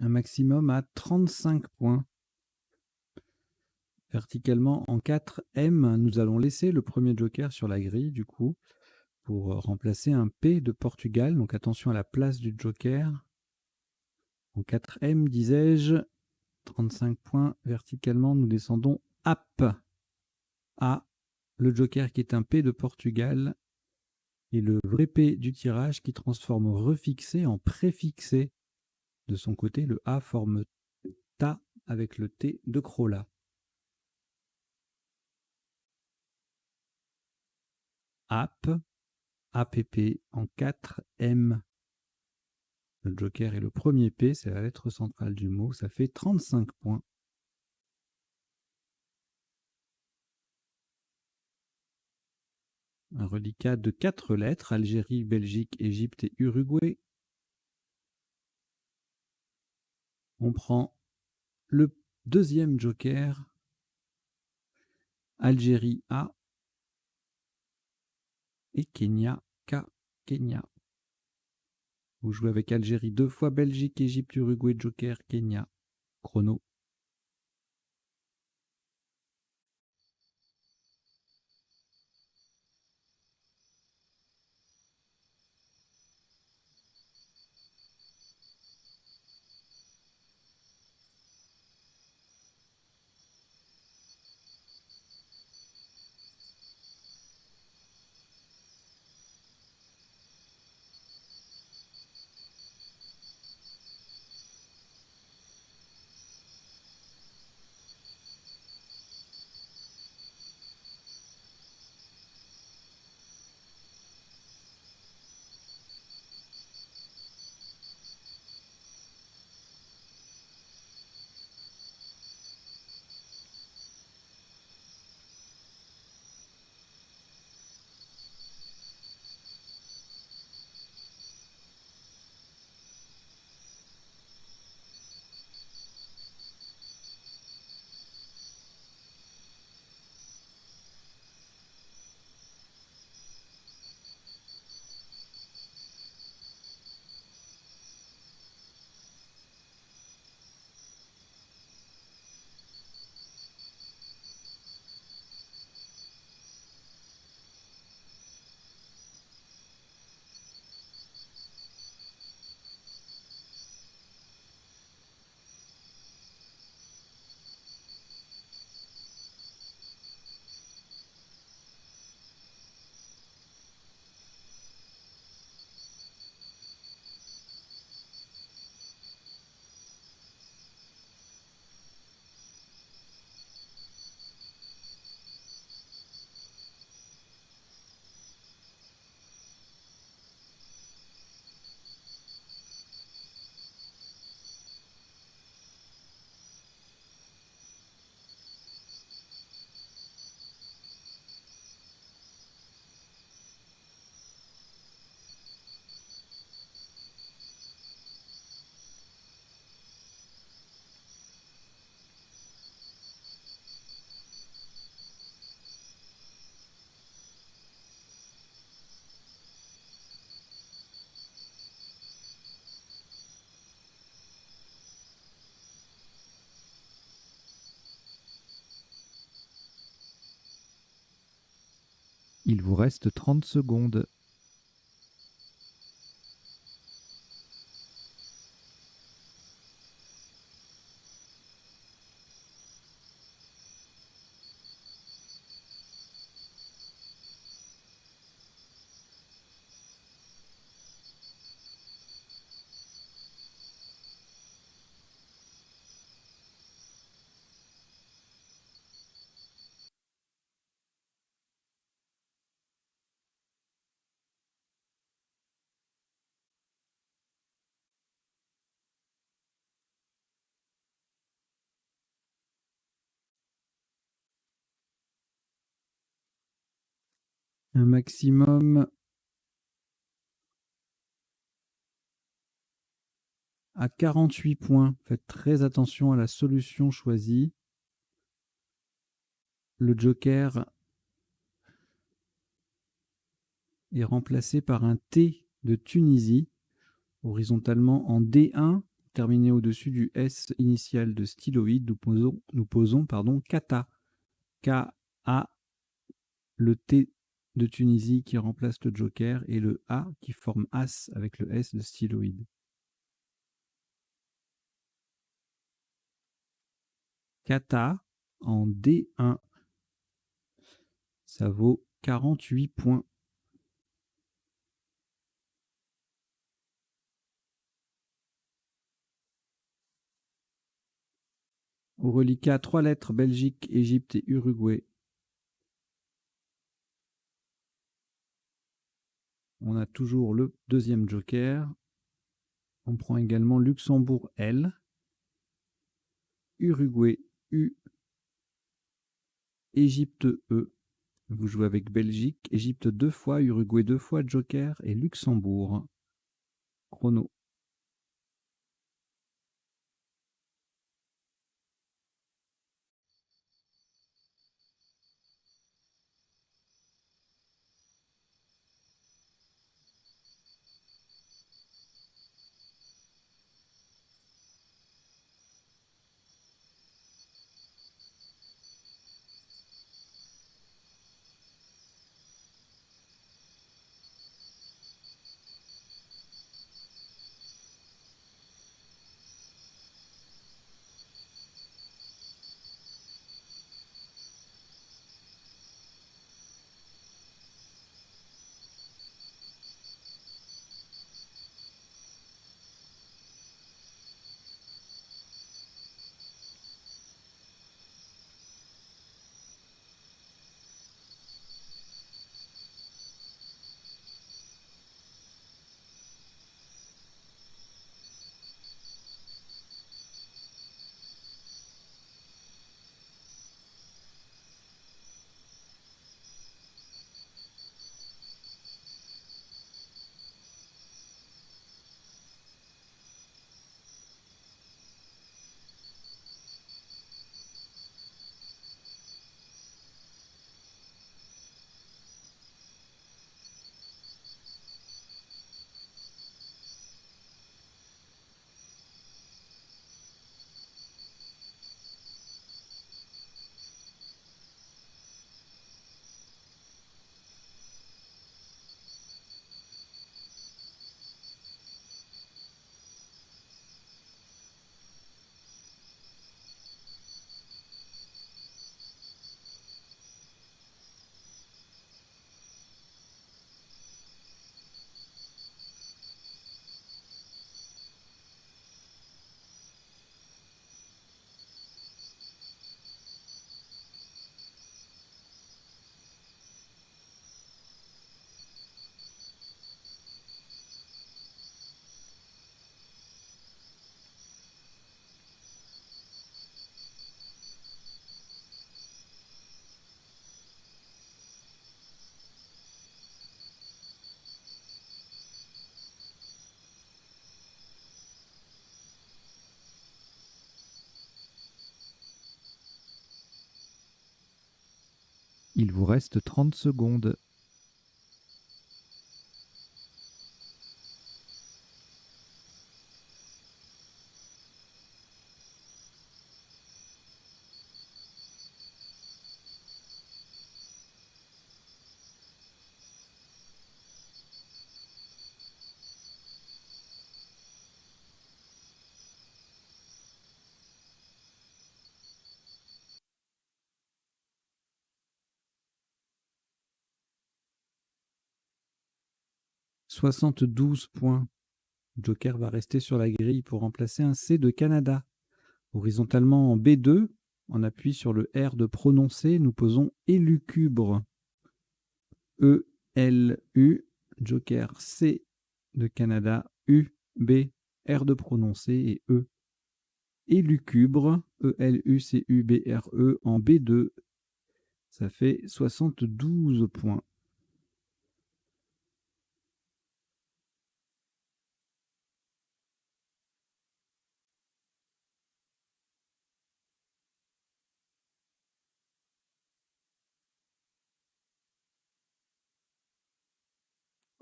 [SPEAKER 1] un maximum à 35 points. Verticalement en 4M, nous allons laisser le premier joker sur la grille du coup pour remplacer un P de Portugal. Donc attention à la place du joker. En 4M, disais-je, 35 points. Verticalement, nous descendons AP. A, le joker qui est un P de Portugal et le vrai P du tirage qui transforme refixé en préfixé. De son côté, le A forme ta avec le T de Crola. App, APP en 4M. Le joker est le premier P, c'est la lettre centrale du mot, ça fait 35 points. Un reliquat de 4 lettres, Algérie, Belgique, Égypte et Uruguay. On prend le deuxième joker, Algérie A et Kenya K, Kenya. Vous jouez avec Algérie 2 fois, Belgique, Égypte, Uruguay, joker, Kenya. Chrono. Il vous reste 30 secondes. Un maximum à 48 points. Faites très attention à la solution choisie. Le joker est remplacé par un T de Tunisie, horizontalement en D1, terminé au-dessus du S initial de styloïde, nous posons kata. K-A, le T de Tunisie qui remplace le joker et le A qui forme As avec le S de styloïde. Kata en D1, ça vaut 48 points. Au reliquat, 3 lettres, Belgique, Égypte et Uruguay. On a toujours le deuxième joker. On prend également Luxembourg L, Uruguay U, Égypte E. Vous jouez avec Belgique, Égypte 2 fois, Uruguay 2 fois, joker et Luxembourg. Chrono. Il vous reste 30 secondes. « 72 points. Joker va rester sur la grille pour remplacer un C de Canada. Horizontalement en B2, on appuie sur le R de prononcer, nous posons élucubre. E-L-U, Joker C de Canada, U, B, R de prononcer et E. Élucubre, E-L-U-C-U-B-R-E en B2, ça fait 72 points.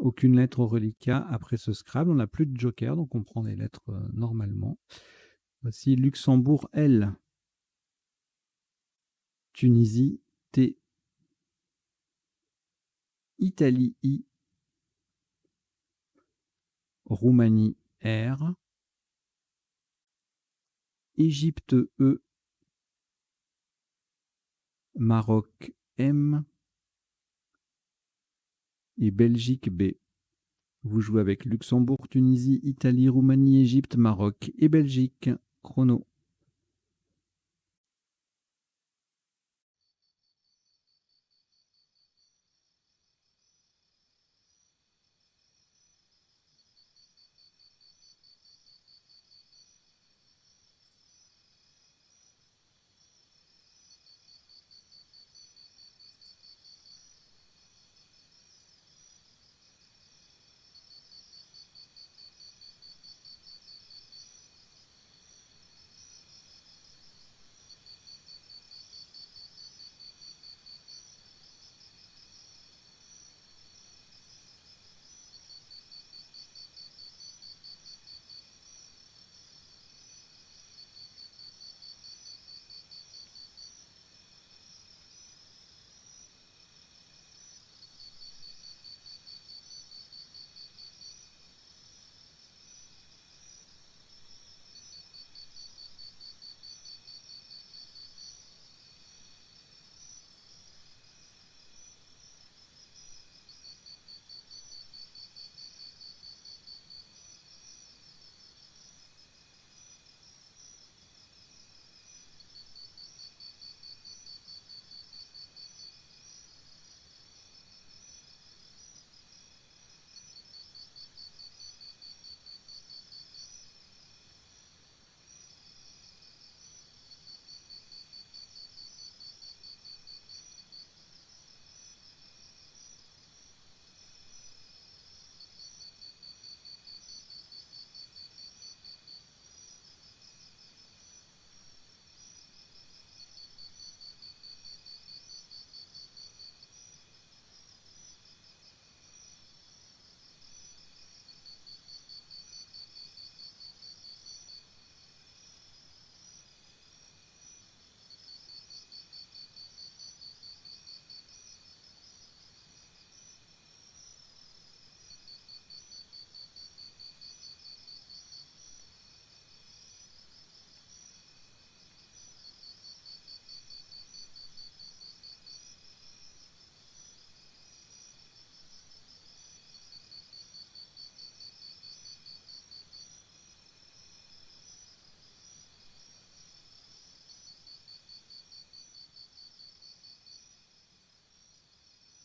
[SPEAKER 1] Aucune lettre au reliquat après ce Scrabble. On n'a plus de joker, donc on prend les lettres normalement. Voici Luxembourg L, Tunisie T, Italie I, Roumanie R, Égypte E, Maroc M et Belgique B. Vous jouez avec Luxembourg, Tunisie, Italie, Roumanie, Égypte, Maroc et Belgique. Chrono.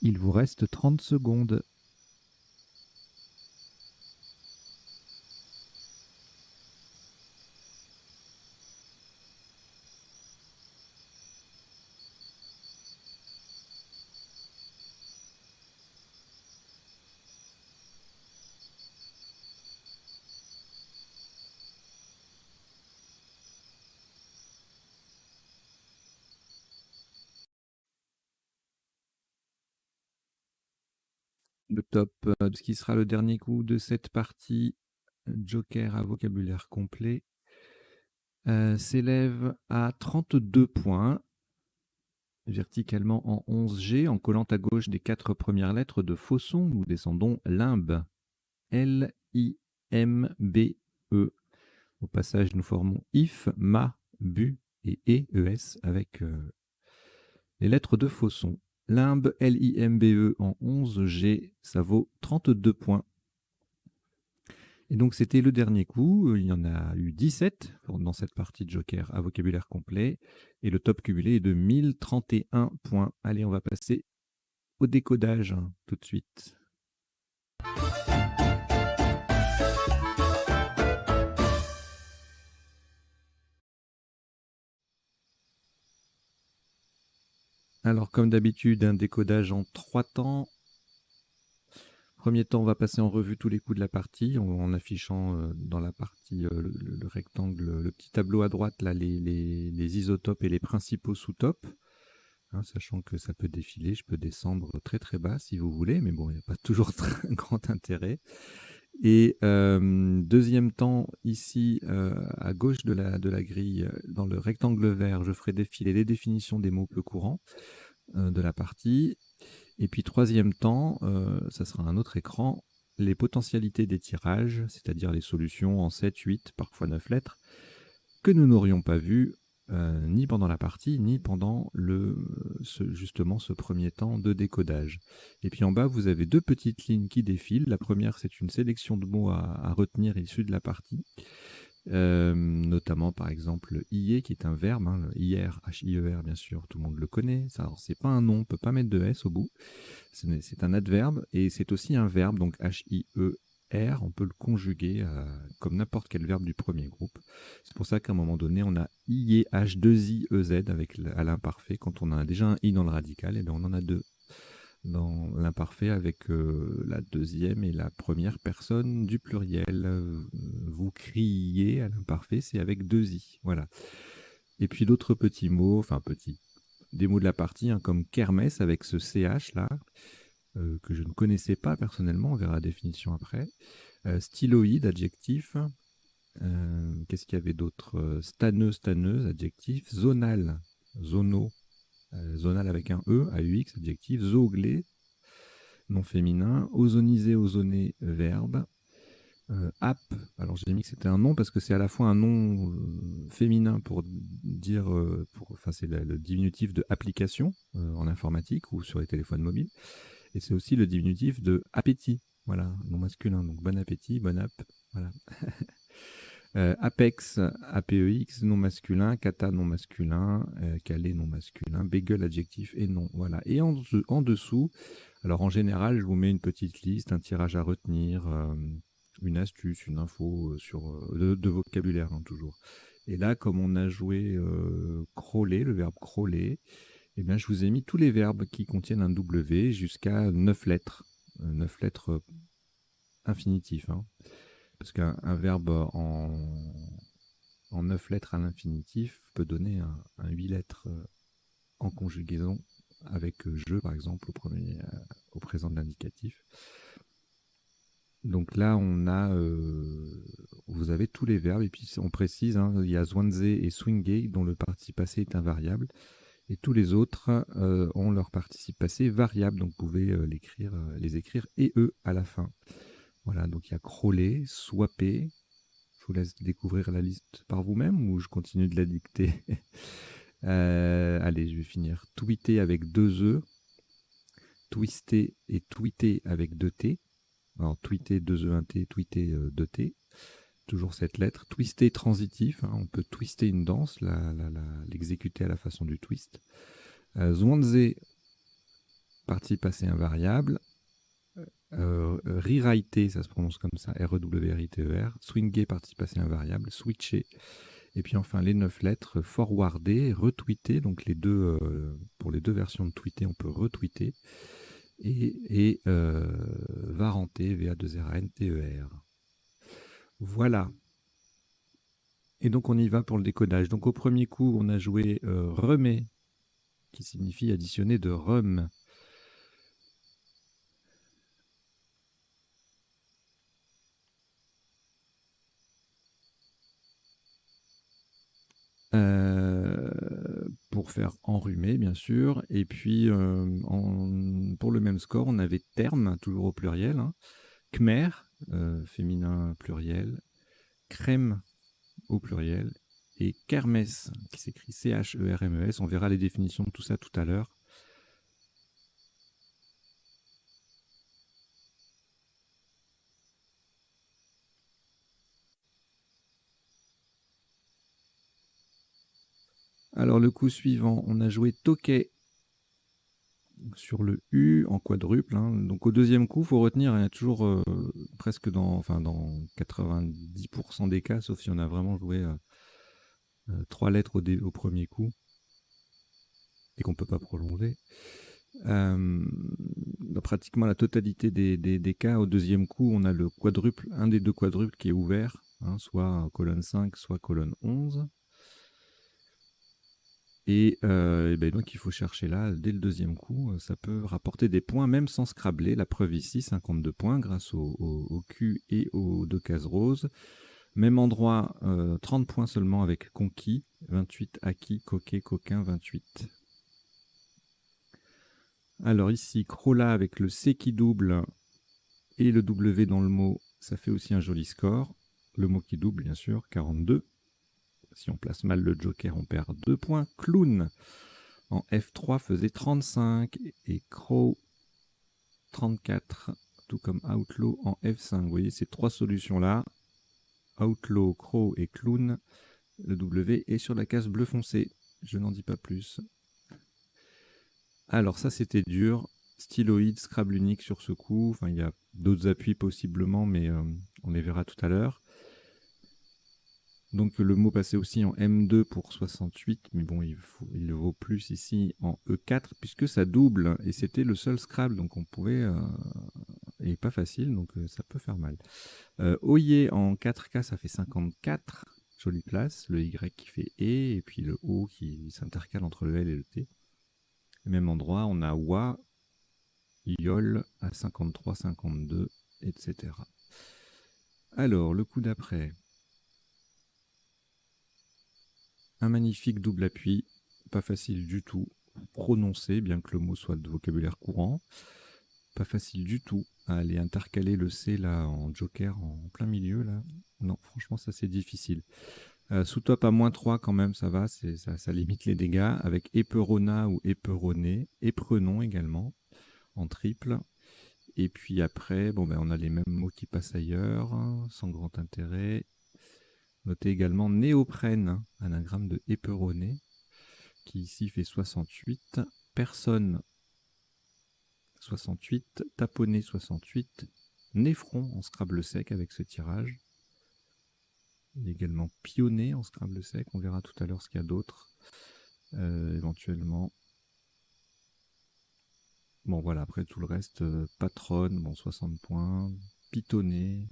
[SPEAKER 1] Il vous reste 30 secondes. Le top de ce qui sera le dernier coup de cette partie Joker à vocabulaire complet s'élève à 32 points, verticalement en 11G, en collant à gauche des 4 premières lettres de faux son. Nous descendons limbe, L-I-M-B-E. Au passage, nous formons if, ma, bu et e-es avec les lettres de faux son. Limbe, L-I-M-B-E en 11G, ça vaut 32 points. Et donc, c'était le dernier coup. Il y en a eu 17 dans cette partie de Joker à vocabulaire complet. Et le top cumulé est de 1031 points. Allez, on va passer au décodage tout de suite. Alors, comme d'habitude, un décodage en 3 temps. Premier temps, on va passer en revue tous les coups de la partie en affichant dans la partie, le rectangle, le petit tableau à droite, là, les isotopes et les principaux sous-topes. hein, sachant que ça peut défiler. Je peux descendre très très bas si vous voulez, mais bon, il n'y a pas toujours très grand intérêt. Et deuxième temps, ici, à gauche de la grille, dans le rectangle vert, je ferai défiler les définitions des mots peu courants de la partie. Et puis troisième temps, ça sera un autre écran, les potentialités des tirages, c'est-à-dire les solutions en 7, 8, parfois 9 lettres, que nous n'aurions pas vues ni pendant la partie, ni pendant justement ce premier temps de décodage. Et puis en bas, vous avez deux petites lignes qui défilent. La première, c'est une sélection de mots à retenir issus de la partie. Notamment par exemple hier qui est un verbe, hein, hier, H-I-E-R bien sûr, tout le monde le connaît. Alors c'est pas un nom, on peut pas mettre de S au bout. C'est un adverbe et c'est aussi un verbe, donc H-I-E-R, on peut le conjuguer comme n'importe quel verbe du premier groupe. C'est pour ça qu'à un moment donné, on a I, H2I-E-Z à l'imparfait. Quand on a déjà un I dans le radical, et bien on en a deux dans l'imparfait avec la deuxième et la première personne du pluriel. Vous criez à l'imparfait, c'est avec deux I. Voilà. Et puis d'autres petits mots, enfin petits, des mots de la partie, hein, comme kermesse avec ce CH là, que je ne connaissais pas personnellement, on verra la définition après. Styloïde, adjectif. Qu'est-ce qu'il y avait d'autre? Stanneux, stanneuse, adjectif. Zonal, zono, zonal avec un E, AUX, adjectif. Zoglé, nom féminin. Ozonisé, ozoné, verbe. App, alors j'ai mis que c'était un nom parce que c'est à la fois un nom féminin pour dire, enfin c'est le diminutif de application en informatique ou sur les téléphones mobiles, et c'est aussi le diminutif de appétit, voilà, nom masculin, donc bon appétit, bon app, voilà. Apex, APEX, nom masculin, kata, nom masculin, calé, nom masculin, bagel, adjectif et nom, voilà. Et en dessous, alors en général, je vous mets une petite liste, un tirage à retenir, une astuce, une info de vocabulaire, hein, toujours. Et là, comme on a joué crawler, le verbe crawler, eh bien, je vous ai mis tous les verbes qui contiennent un W jusqu'à 9 lettres. 9 lettres infinitifs, hein. Parce qu'un verbe en 9 lettres à l'infinitif peut donner un 8 lettres en conjugaison avec je, par exemple, au présent de l'indicatif. Donc là, vous avez tous les verbes, et puis on précise, hein, il y a zwanze et swingé, dont le participe passé est invariable, et tous les autres ont leur participe passé variable, donc vous pouvez les écrire et eux à la fin. Voilà, donc il y a crawler, swapper. Je vous laisse découvrir la liste par vous-même ou je continue de la dicter? Allez, je vais finir. Tweeter avec deux E, twister et tweeter avec deux T. Alors, tweeter 2 E, 1 T, tweeter 2 T. Toujours cette lettre. Twister transitif, hein, on peut twister une danse, l'exécuter à la façon du twist. Zwanze, participe passé invariable. Rewriter, ça se prononce comme ça, R-E-W-R-I-T-E-R. Swinger, participe passé invariable. Switcher. Et puis enfin, les 9 lettres, forwarder, retweeter. Donc les deux, pour les deux versions de tweeter, on peut retweeter. Et varenter, V-A-2-R-A-N-T-E-R. Voilà. Et donc on y va pour le décodage. Donc au premier coup, on a joué remet, qui signifie additionner de rhum. Pour faire enrhumer, bien sûr. Et puis, pour le même score, on avait terme, toujours au pluriel. Hein. Khmer, féminin pluriel. Crème, au pluriel. Et kermesse, qui s'écrit C-H-E-R-M-E-S. On verra les définitions de tout ça tout à l'heure. Alors, le coup suivant, on a joué toquet sur le U en quadruple. Hein. Donc, au deuxième coup, il faut retenir, il y a toujours presque dans 90% des cas, sauf si on a vraiment joué 3 lettres au premier coup et qu'on ne peut pas prolonger. Dans pratiquement la totalité des cas, au deuxième coup, on a le quadruple, un des deux quadruples qui est ouvert, hein, soit colonne 5, soit colonne 11. Et ben donc il faut chercher là, dès le deuxième coup, ça peut rapporter des points, même sans scrabler. La preuve ici, 52 points grâce au cul et aux 2 cases roses. Même endroit, 30 points seulement avec conquis, 28 acquis, coquet, coquin, 28. Alors ici, Crola avec le C qui double et le W dans le mot, ça fait aussi un joli score. Le mot qui double, bien sûr, 42. Si on place mal le joker, on perd 2 points. Clown en F3 faisait 35 et Crow 34, tout comme Outlaw en F5. Vous voyez ces 3 solutions-là, Outlaw, Crow et Clown. Le W est sur la case bleu foncé. Je n'en dis pas plus. Alors ça c'était dur. Styloïde, Scrabble unique sur ce coup. Enfin, il y a d'autres appuis possiblement, mais on les verra tout à l'heure. Donc le mot passait aussi en M2 pour 68, mais bon, il vaut plus ici en E4 puisque ça double et c'était le seul Scrabble, donc on pouvait et pas facile, donc ça peut faire mal. Oyer en 4K, ça fait 54, jolie place, le Y qui fait et puis le O qui s'intercale entre le L et le T. Au même endroit, on a Wa, Yol à 53, 52, etc. Alors, le coup d'après. Un magnifique double appui, pas facile du tout, prononcé, bien que le mot soit de vocabulaire courant. Pas facile du tout à aller intercaler le C là en joker en plein milieu là. Non, franchement ça c'est difficile. Sous top à -3 quand même, ça va, ça limite les dégâts. Avec éperona ou éperoné, éprenon également, en triple. Et puis après, bon ben on a les mêmes mots qui passent ailleurs, hein, sans grand intérêt. Notez également néoprène, anagramme de éperoné, qui ici fait 68. Personne 68, taponné 68, néphron en Scrabble sec avec ce tirage. Il est également pionné en Scrabble sec, on verra tout à l'heure ce qu'il y a d'autre, éventuellement. Bon voilà, après tout le reste, patronne, bon 60 points, pitonné,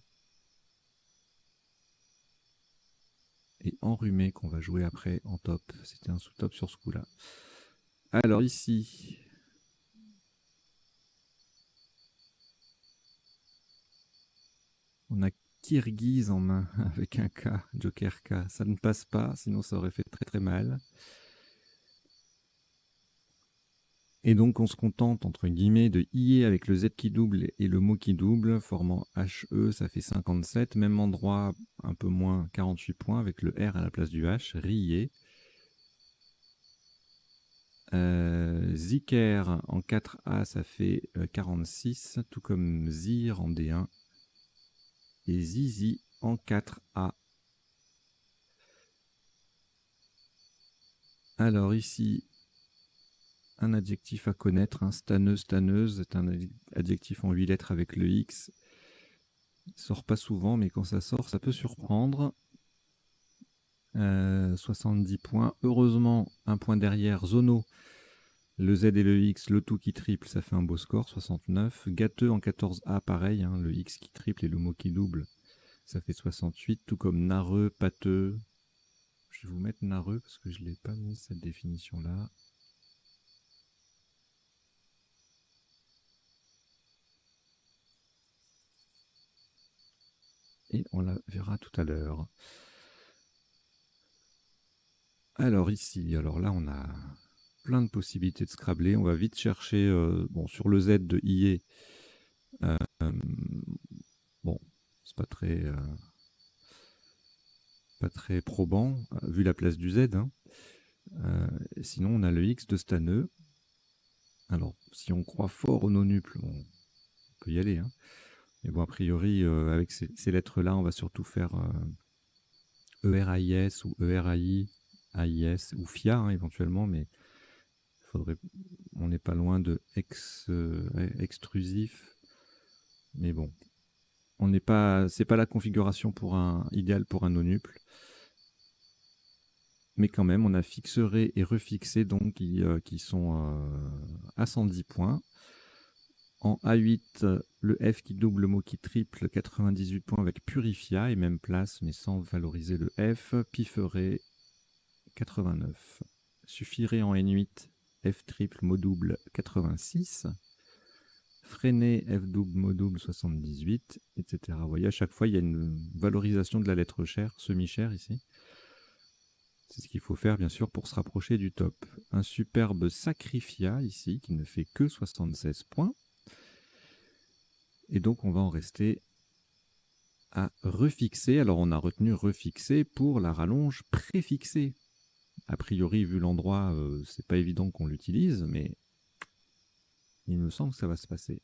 [SPEAKER 1] et enrhumé qu'on va jouer après en top. C'était un sous-top sur ce coup-là. Alors ici, on a Kirghiz en main avec un K, Joker K. Ça ne passe pas, sinon ça aurait fait très très mal. Et donc on se contente entre guillemets de IE avec le Z qui double et le mot qui double, formant HE, ça fait 57. Même endroit, un peu moins, 48 points avec le R à la place du H, rier. Ziker en 4A, ça fait 46, tout comme Zir en D1. Et Zizi en 4A. Alors ici, un adjectif à connaître, hein, stanneux, stanneuse, c'est un adjectif en 8 lettres avec le X. Il sort pas souvent, mais quand ça sort, ça peut surprendre. 70 points. Heureusement, un point derrière, Zono. Le Z et le X, le tout qui triple, ça fait un beau score, 69. Gâteux en 14A, pareil, hein, le X qui triple et le mot qui double, ça fait 68. Tout comme nareux, pâteux. Je vais vous mettre nareux parce que je ne l'ai pas mis cette définition-là. Et on la verra tout à l'heure. Alors ici, alors là on a plein de possibilités de scrabbler. On va vite chercher, bon, sur le Z de IE, bon, c'est pas très probant, vu la place du Z. Hein. Sinon, on a le X de stanneux. Alors, si on croit fort au nonuple, on peut y aller. Hein. Mais bon, a priori, avec ces lettres-là, on va surtout faire ERAIS ou ERAI, AIS ou FIA hein, éventuellement, mais on n'est pas loin de extrusif. Mais bon, c'est pas la configuration idéale pour un nonuple. Mais quand même, on a fixeré et refixé donc qui sont à 110 points. En A8, le F qui double, le mot qui triple, 98 points avec Purifia, et même place, mais sans valoriser le F. Pifferet, 89. suffirait en N8, F triple mot double 86, freiné F double mot double 78, etc. Vous voyez, à chaque fois, il y a une valorisation de la lettre chère, semi-chère ici. C'est ce qu'il faut faire, bien sûr, pour se rapprocher du top. Un superbe Sacrifia, ici, qui ne fait que 76 points. Et donc, on va en rester à refixer. Alors, on a retenu refixer pour la rallonge préfixée. A priori, vu l'endroit, c'est pas évident qu'on l'utilise, mais il me semble que ça va se passer.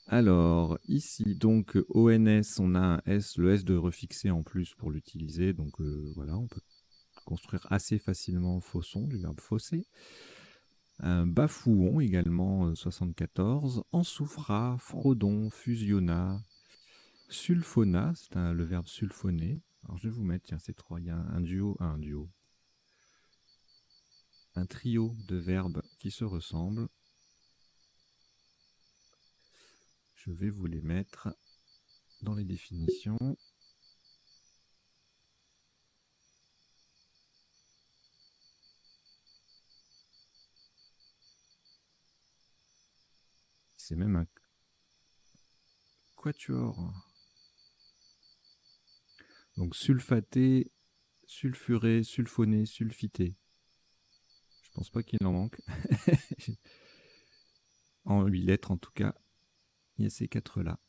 [SPEAKER 1] Alors, ici, donc, ONS, on a un S, le S de refixer en plus pour l'utiliser. Donc, voilà, on peut construire assez facilement fausson, du verbe fausser. Un bafouon également, 74. Ensoufra, frodon, fusionna, sulfona, c'est le verbe sulfoner. Alors, je vais vous mettre, tiens, ces trois, il y a un trio de verbes qui se ressemblent. Je vais vous les mettre dans les définitions. C'est même un quatuor. Donc sulfaté, sulfuré, sulfoné, sulfité. Je pense pas qu'il en manque. En 8 lettres en tout cas, il y a ces quatre-là.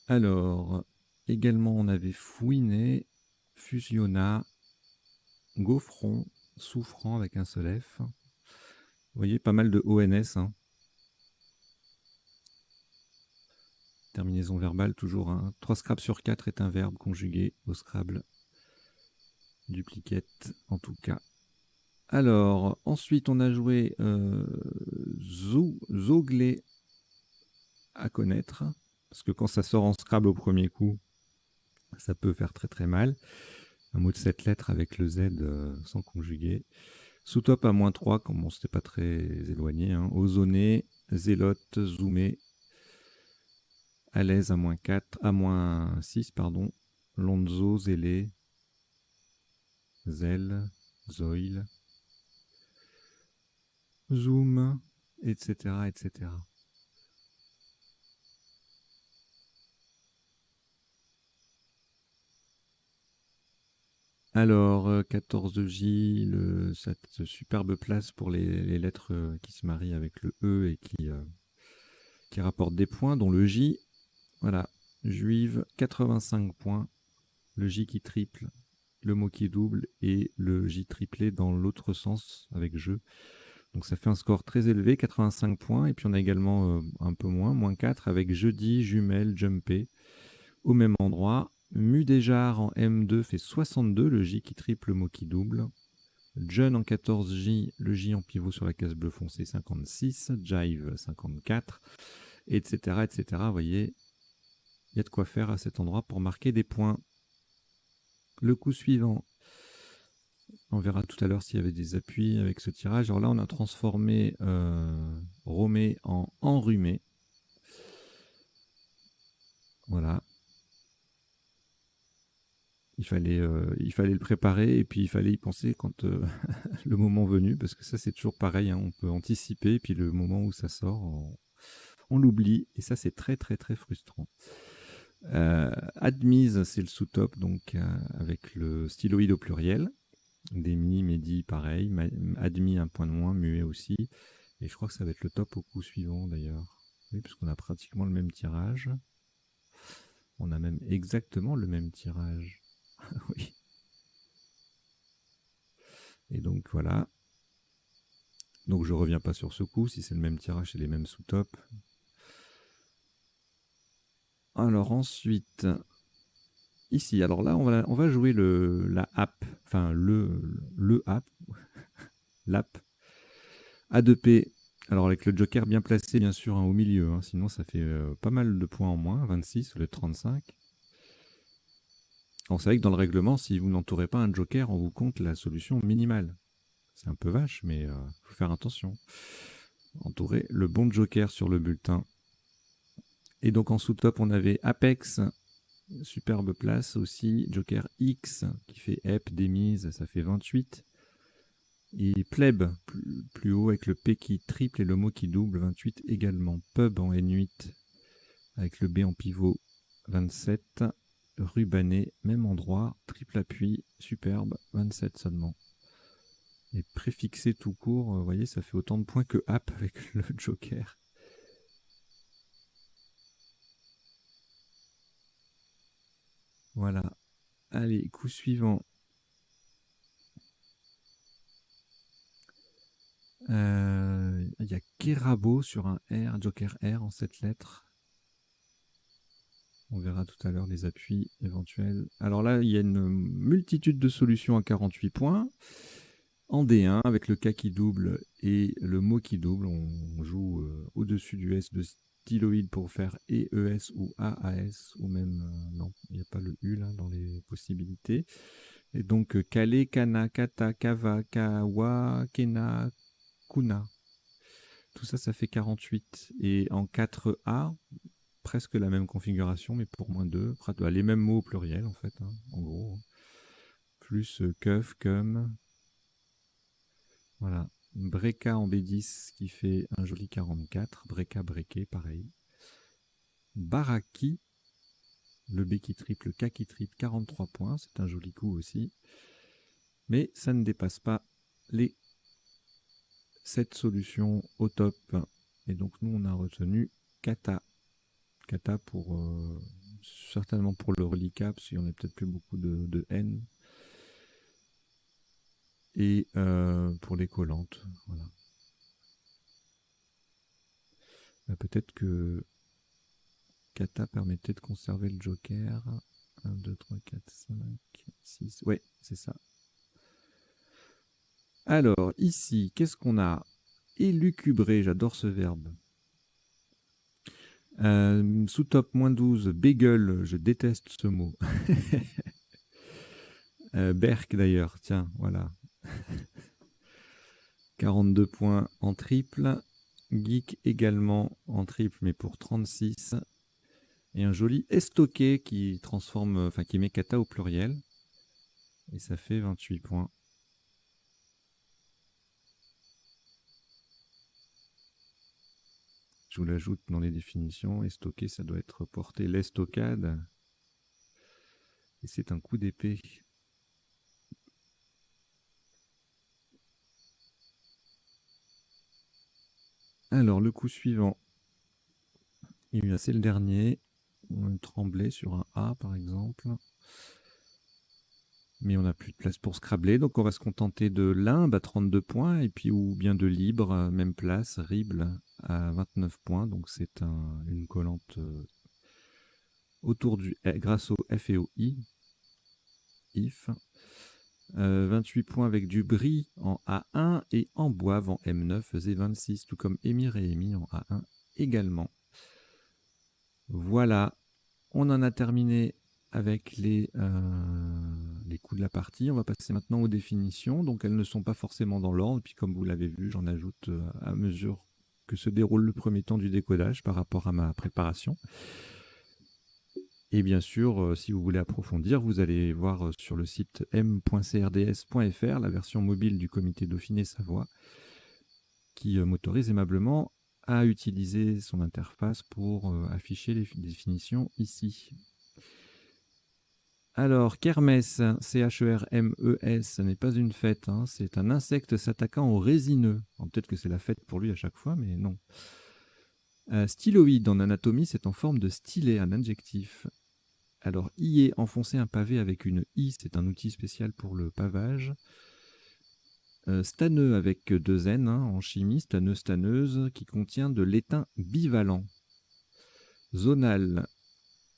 [SPEAKER 1] Alors, également on avait fouiné, fusionna, gaufron, souffrant avec un seul F. Vous voyez, pas mal de ONS. Hein. Terminaison verbale, toujours. 3 scrabs sur 4 est un verbe conjugué au Scrabble. Duplicate, en tout cas. Alors, ensuite, on a joué Zoglé à connaître. Parce que quand ça sort en Scrabble au premier coup, ça peut faire très très mal. Un mot de 7 lettres avec le Z sans conjuguer. Sous-top à -3, comme on c'était pas très éloigné. Hein. Ozoné, zélote, zoomé. À l'aise à -4, à -6, pardon. Lonzo, zélé, zel, zoil, zoom, etc., etc. Alors, 14J, cette superbe place pour les lettres qui se marient avec le E et qui rapportent des points, dont le J. Voilà, juive, 85 points. Le J qui triple, le mot qui double et le J triplé dans l'autre sens avec je. Donc ça fait un score très élevé, 85 points. Et puis on a également un peu moins, -4 avec jeudi, jumelle, jumpé au même endroit. Mudéjar en M2 fait 62, le J qui triple, le mot qui double. John en 14J, le J en pivot sur la case bleu foncé 56, Jive 54, etc. etc. Vous voyez, il y a de quoi faire à cet endroit pour marquer des points. Le coup suivant, on verra tout à l'heure s'il y avait des appuis avec ce tirage. Alors là, on a transformé Romé en enrhumé. Voilà. Il fallait le préparer et puis il fallait y penser quand le moment venu, parce que ça c'est toujours pareil, hein, on peut anticiper, et puis le moment où ça sort, on l'oublie, et ça c'est très très très frustrant. Admise, c'est le sous-top, donc avec le styloïde au pluriel. Demi, midi, pareil. Admis, un point de moins, muet aussi. Et je crois que ça va être le top au coup suivant d'ailleurs. Oui, parce qu'on a pratiquement le même tirage. On a même exactement le même tirage. Oui. Et donc voilà. Donc je reviens pas sur ce coup, si c'est le même tirage, c'est les mêmes sous-top. Alors ensuite, ici, alors là, on va jouer la app, enfin le app, l'app A2P. Alors avec le joker bien placé, bien sûr, hein, au milieu, hein, sinon ça fait pas mal de points en moins, 26 au lieu de 35. On savait que dans le règlement, si vous n'entourez pas un joker, on vous compte la solution minimale. C'est un peu vache, mais il faut faire attention. Entourer le bon joker sur le bulletin. Et donc en sous-top, on avait Apex, Superbe place aussi. Joker X qui fait EP, démise, ça fait 28. Et pleb, plus haut avec le P qui triple et le mot qui double, 28 également. Pub en N8 avec le B en pivot, 27. Rubané, même endroit, triple appui, superbe, 27 seulement. Et préfixé tout court, vous voyez, ça fait autant de points que app avec le Joker. Voilà. Allez, coup suivant. Il y a Kerabo sur un R, Joker R en 7 lettres. On verra tout à l'heure les appuis éventuels. Alors là, il y a une multitude de solutions à 48 points. En D1, avec le K qui double et le mot qui double, on joue au-dessus du S de styloïde pour faire ES ou AAS, ou même, non, il n'y a pas le U là dans les possibilités. Et donc, Kale, Kana, Kata, Kava, Kawa, Kena, Kuna. Tout ça, ça fait 48. Et en 4A, presque la même configuration, mais pour moins 2. Les mêmes mots au pluriel, en fait, hein, en gros. Plus keuf, cum. Voilà. Breka en B10 qui fait un joli 44. Breka, breké, pareil. Baraki, le B qui triple, K qui triple, 43 points. C'est un joli coup aussi. Mais ça ne dépasse pas les 7 solutions au top. Et donc nous, on a retenu Kata. Kata pour certainement pour le reliquat, parce qu'il n'y en a peut-être plus beaucoup de N. Et pour les collantes, voilà. Peut-être que Kata permettait de conserver le Joker. 1, 2, 3, 4, 5, 6. Ouais, c'est ça. Alors, ici, qu'est-ce qu'on a? Élucubré, j'adore ce verbe. Sous top moins 12, bagel, je déteste ce mot. Berk d'ailleurs, tiens, voilà. 42 points en triple. Geek également en triple, mais pour 36. Et un joli estoqué qui transforme, enfin qui met kata au pluriel. Et ça fait 28 points. Je vous l'ajoute dans les définitions. Estoqué, ça doit être porté l'estocade. Et c'est un coup d'épée. Alors, le coup suivant. C'est le dernier. On tremblait sur un A, par exemple. Mais on n'a plus de place pour scrabler, donc on va se contenter de limbe à 32 points, et puis ou bien de libre, même place, rible à 29 points. Donc c'est une collante autour du grâce au F et au I. If. 28 points avec du brie en A1 et en boive en M9 faisait 26, tout comme Émir et Amy en A1 également. Voilà, on en a terminé avec les coups de la partie. On va passer maintenant aux définitions. Donc elles ne sont pas forcément dans l'ordre. Puis comme vous l'avez vu, j'en ajoute à mesure que se déroule le premier temps du décodage par rapport à ma préparation. Et bien sûr, si vous voulez approfondir, vous allez voir sur le site m.crds.fr la version mobile du comité Dauphiné-Savoie qui m'autorise aimablement à utiliser son interface pour afficher les définitions ici. Alors, kermesse, C-H-E-R-M-E-S, ce n'est pas une fête, hein, c'est un insecte s'attaquant aux résineux. Peut-être que c'est la fête pour lui à chaque fois, mais non. Styloïde, en anatomie, c'est en forme de stylet, un adjectif. Alors, ier, enfoncer un pavé avec une i, c'est un outil spécial pour le pavage. Stanneux avec 2 N, hein, en chimie, stanneux, stanneuse, qui contient de l'étain bivalent. Zonal,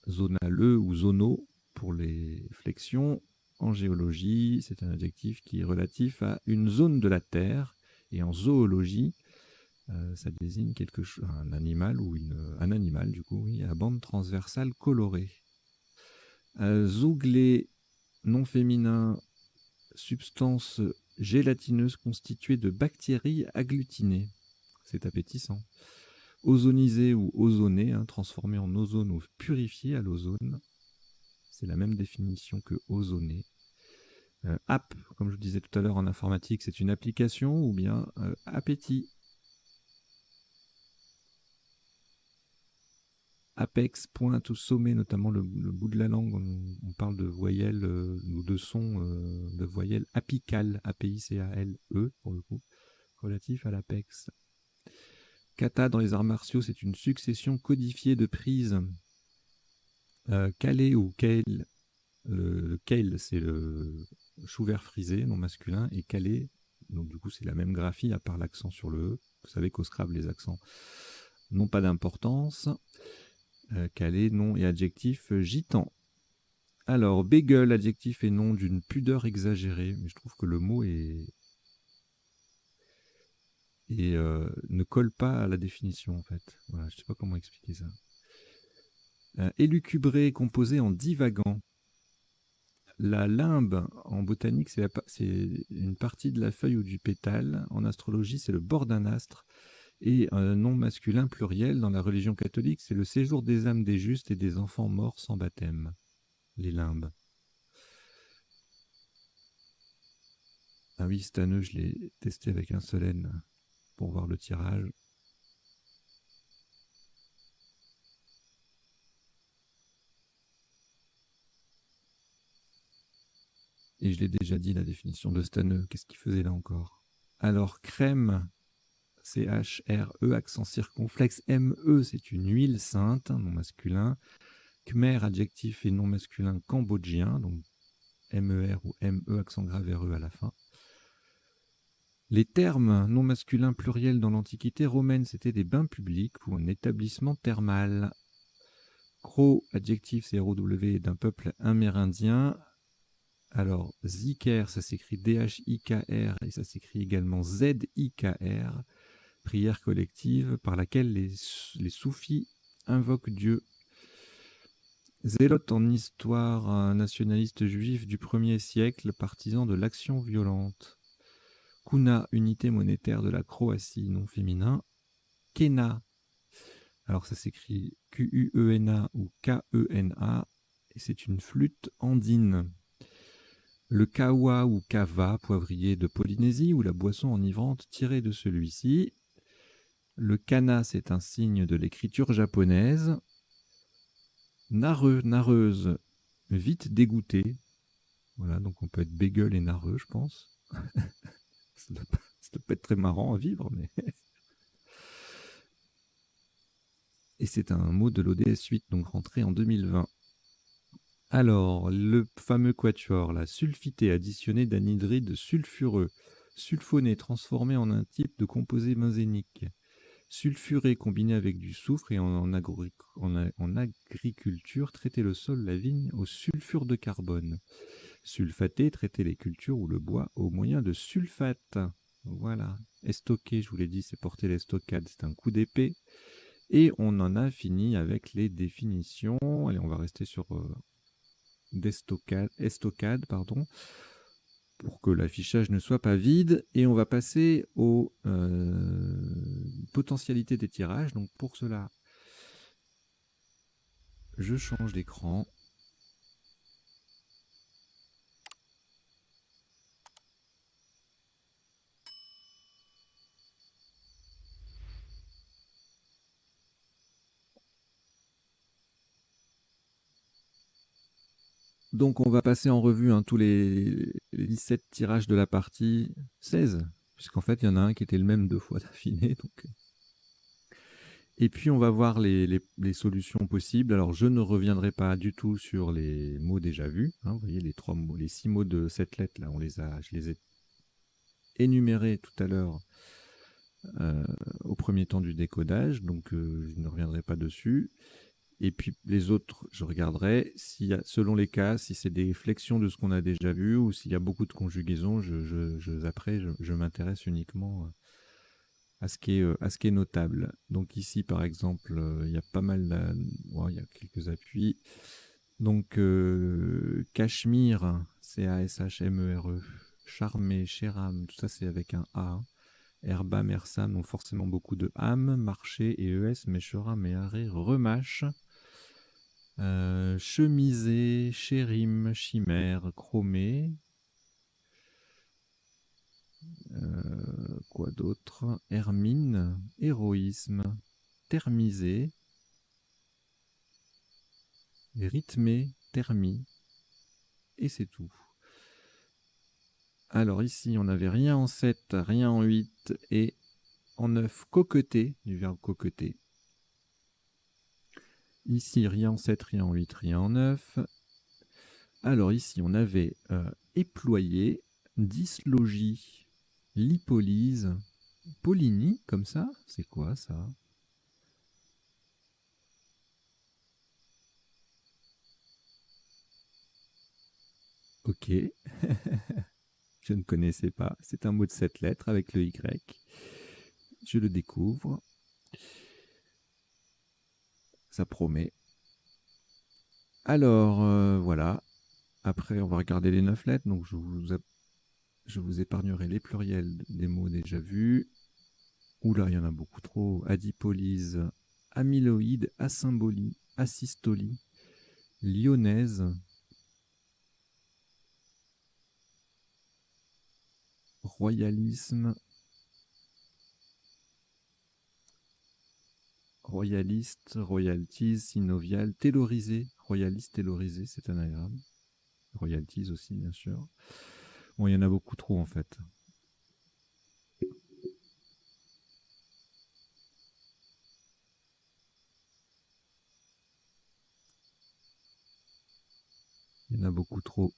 [SPEAKER 1] zonaleux ou zono, pour les flexions. En géologie, c'est un adjectif qui est relatif à une zone de la Terre. Et en zoologie, ça désigne quelque chose, un animal ou un animal, du coup, oui, à bande transversale colorée. Zouglé, nom féminin, substance gélatineuse constituée de bactéries agglutinées. C'est appétissant. Ozonisé ou ozoné, hein, transformé en ozone ou purifié à l'ozone. c'est la même définition que ozonné. App, comme je vous disais tout à l'heure en informatique, c'est une application ou bien appétit. Apex pointe au sommet, notamment le bout de la langue. On parle de voyelles ou de sons de voyelles apicales, A-P-I-C-A-L-E pour le coup, relatif à l'apex. Kata dans les arts martiaux, c'est une succession codifiée de prises. Kale ou kale, le kale c'est le chou vert frisé, non masculin, et kale, donc du coup c'est la même graphie à part l'accent sur le E. Vous savez qu'au Scrabble les accents n'ont pas d'importance. Calé, nom et adjectif gitan. Alors, bagel, adjectif et nom d'une pudeur exagérée. Mais je trouve que le mot ne colle pas à la définition, en fait. Voilà, je ne sais pas comment expliquer ça. Élucubré, composé en divagant. La limbe, en botanique, c'est une partie de la feuille ou du pétale. En astrologie, c'est le bord d'un astre. Et un nom masculin pluriel dans la religion catholique, c'est le séjour des âmes des justes et des enfants morts sans baptême. Les limbes. Ah oui, Staneux, je l'ai testé avec un solène pour voir le tirage. Et je l'ai déjà dit, la définition de Staneux. Qu'est-ce qu'il faisait là encore? Alors, crème, C-H-R-E, accent circonflexe. M-E, c'est une huile sainte, nom masculin. Khmer, adjectif et nom masculin cambodgien, donc M-E-R ou M-E, accent grave R-E à la fin. Les termes non masculins pluriels dans l'Antiquité romaine, c'était des bains publics ou un établissement thermal. Crow, adjectif, c'est R-O-W, d'un peuple amérindien. Alors, Zikr, ça s'écrit D-H-I-K-R et ça s'écrit également Z-I-K-R. Prière collective par laquelle les soufis invoquent Dieu. Zélote en histoire, nationaliste juif du 1er siècle, partisan de l'action violente. Kuna, unité monétaire de la Croatie, non féminin. Kena, alors ça s'écrit Q-U-E-N-A ou K-E-N-A, et c'est une flûte andine. Le kawa ou kava, poivrier de Polynésie, ou la boisson enivrante tirée de celui-ci. Le kana, c'est un signe de l'écriture japonaise. Nareux, nareuse, vite dégoûté. Voilà, donc on peut être bagel et nareux, je pense. Ça doit pas être très marrant à vivre, mais... Et c'est un mot de l'ODS 8, donc rentré en 2020. Alors, le fameux quatuor, la sulfité additionnée d'anhydride sulfureux, sulfoné transformé en un type de composé benzénique, sulfuré combiné avec du soufre et en agriculture, traiter le sol, la vigne au sulfure de carbone. Sulfaté, traiter les cultures ou le bois au moyen de sulfate. Voilà. Estoquer, je vous l'ai dit, c'est porter l'estocade, c'est un coup d'épée. Et on en a fini avec les définitions. Allez, on va rester sur estocade, pardon, pour que l'affichage ne soit pas vide. Et on va passer aux potentialités des tirages. Donc pour cela, je change d'écran. Donc on va passer en revue tous les 17 tirages de la partie, 16, puisqu'en fait il y en a un qui était le même 2 fois d'affilée. Donc... Et puis on va voir les solutions possibles. Alors je ne reviendrai pas du tout sur les mots déjà vus. Hein, vous voyez les 6 mots de cette lettre là, je les ai énumérés tout à l'heure au premier temps du décodage, donc je ne reviendrai pas dessus. Et puis les autres, je regarderai selon les cas, si c'est des flexions de ce qu'on a déjà vu ou s'il y a beaucoup de conjugaisons, je m'intéresse uniquement à ce qui est notable. Donc ici, par exemple, il y a pas mal, il y a quelques appuis. Donc Cachemire, C-A-S-H-M-E-R-E, Charmé, Chéram, tout ça c'est avec un A. Herba, Mersam, donc forcément beaucoup de âme, marché et ES, Méchera, Méharé, Remache. Chemisé, chérim, chimère, chromé. Quoi d'autre? Hermine, héroïsme, thermisé, rythmé, thermie. Et c'est tout. Alors ici, on n'avait rien en 7, rien en 8 et en 9, coqueter, du verbe coqueter. Ici, rien en 7, rien en 8, rien en 9. Alors ici, on avait éployer, dyslogie, lipolyse, polynie, comme ça. C'est quoi ça? Ok. Je ne connaissais pas. C'est un mot de 7 lettres avec le Y. Je le découvre. Ça promet. Alors, voilà. Après, on va regarder les 9 lettres. Donc, je vous épargnerai les pluriels des mots déjà vus. Oula, il y en a beaucoup trop. Adipolyse, amyloïde, asymbolie, asystolie, lyonnaise, royalisme, royaliste, royalties, synovial, taylorisé, royaliste, taylorisé, c'est anagramme. Royalties aussi, bien sûr. Bon, il y en a beaucoup trop en fait. Il y en a beaucoup trop.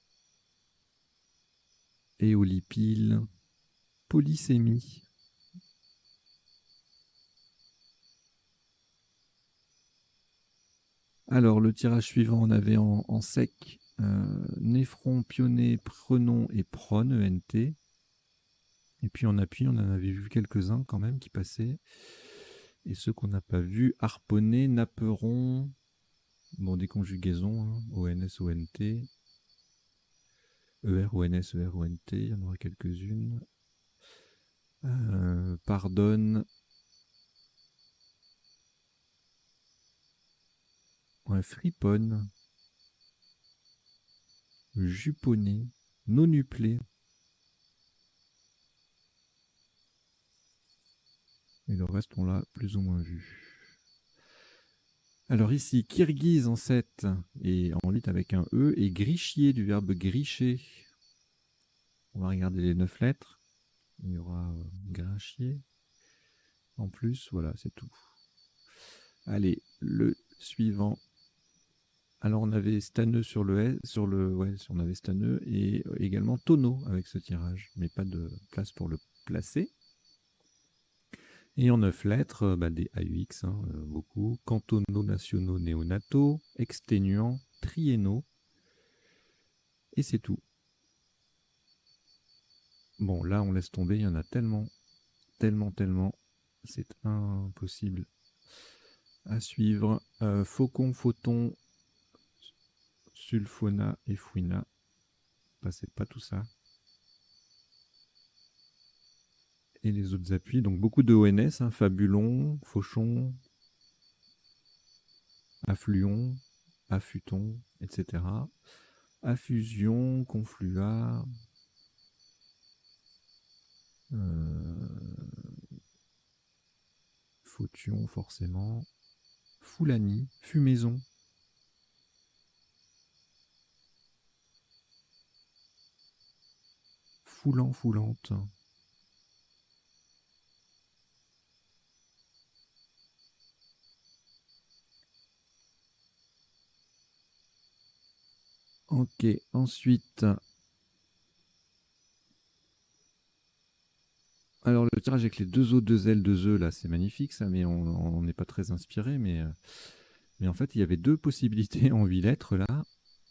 [SPEAKER 1] Éolipile, polysémie. Alors, le tirage suivant, on avait en sec néphron, pionnet, prenon et prone, ENT. Et puis en appui, on en avait vu quelques-uns quand même qui passaient. Et ceux qu'on n'a pas vus, harponnet, napperon, bon, des conjugaisons, hein, ONS, ONT, ER, ONS, ER, ONT, il y en aura quelques-unes. Pardonne, ouais, friponne, juponné, nonuplé. Et le reste, on l'a plus ou moins vu. Alors ici, kirghiz en 7 et en 8 avec un E, et grichier du verbe gricher. On va regarder les 9 lettres. Il y aura grinchier. En plus, voilà, c'est tout. Allez, le suivant. Alors on avait stanneux sur le S, on avait stanneux et également tonneau avec ce tirage, mais pas de place pour le placer. Et en 9 lettres, des AUX, hein, beaucoup. Cantonaux, nationaux, néonataux, exténuants, triennaux. Et c'est tout. Bon, là, on laisse tomber. Il y en a tellement, tellement, tellement. C'est impossible à suivre. Faucon, photon, sulfona et fouina. C'est pas tout ça. Et les autres appuis, donc beaucoup de ONS, hein, fabulon, fauchon, affluon, affuton, etc. Affusion, conflua, photion forcément, foulanie, fumaison, foulant, foulante. Ok, ensuite, alors le tirage avec les deux O, deux L, deux E, là, c'est magnifique ça, mais on n'est pas très inspiré, mais en fait, il y avait deux possibilités en 8 lettres là,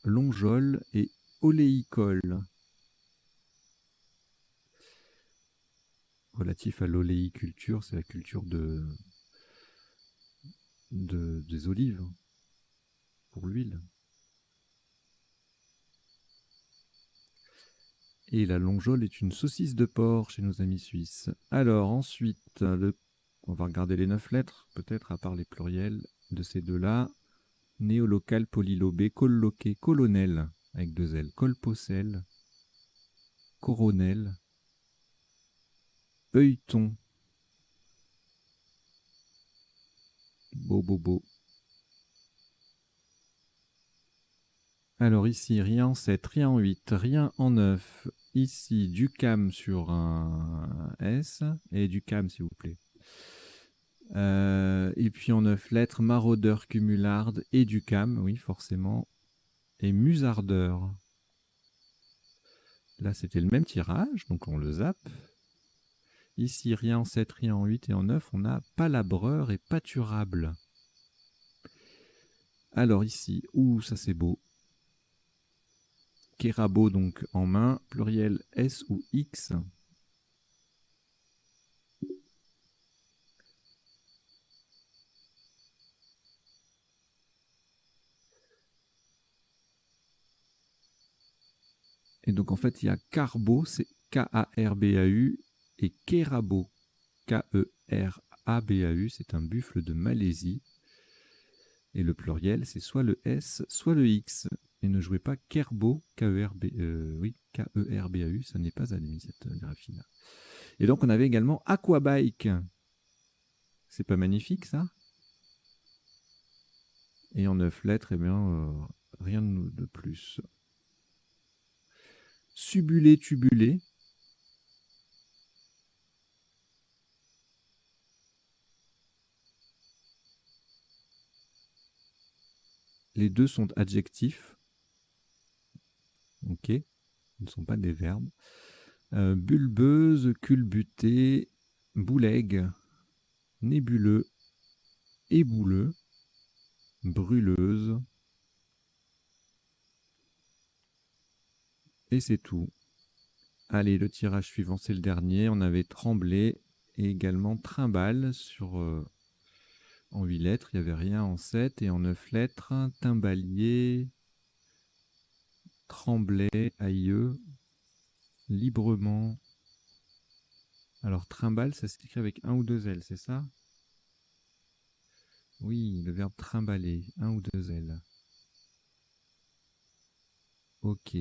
[SPEAKER 1] longeol et oléicole. Relatif à l'oléiculture, c'est la culture des olives pour l'huile. Et la longeole est une saucisse de porc chez nos amis suisses. Alors ensuite, on va regarder les 9 lettres, peut-être à part les pluriels de ces deux-là. néolocal, polylobé, colloqué, colonel, avec 2 L, colpocel, coronel, œilleton, bobobo. Alors ici, rien en 7, rien en 8, rien en 9. Ici, du cam sur un S, et du cam s'il vous plaît. Et puis en 9 lettres, maraudeur, cumularde et du cam, oui forcément, et musardeur. Là c'était le même tirage, donc on le zappe. Ici, rien en 7, rien en 8 et en 9, on a palabreur et pâturable. Alors ici, ça c'est beau. Kérabo donc en main, pluriel S ou X. Et donc en fait il y a carbo, c'est K-A-R-B-A-U, et kérabo, K-E-R-A-B-A-U, c'est un buffle de Malaisie. Et le pluriel c'est soit le S, soit le X. Et ne jouez pas Kerbo, K-E-R-B-A-U, ça n'est pas admis cette graphie là. Et donc on avait également Aquabike. C'est pas magnifique ça? Et en 9 lettres, eh bien, rien de plus. Subulé, tubulé. Les deux sont adjectifs. Ok, ils ne sont pas des verbes. Bulbeuse, culbuté, boulegue, nébuleux, ébouleux, brûleuse. Et c'est tout. Allez, le tirage suivant, c'est le dernier. On avait tremblé et également trimballe sur, en 8 lettres. Il n'y avait rien en 7 et en 9 lettres. Timbalier, tremblay, aïeux, librement. Alors, trimballe, ça s'écrit avec un ou deux L, c'est ça? Oui, le verbe trimballer, un ou deux L. Ok.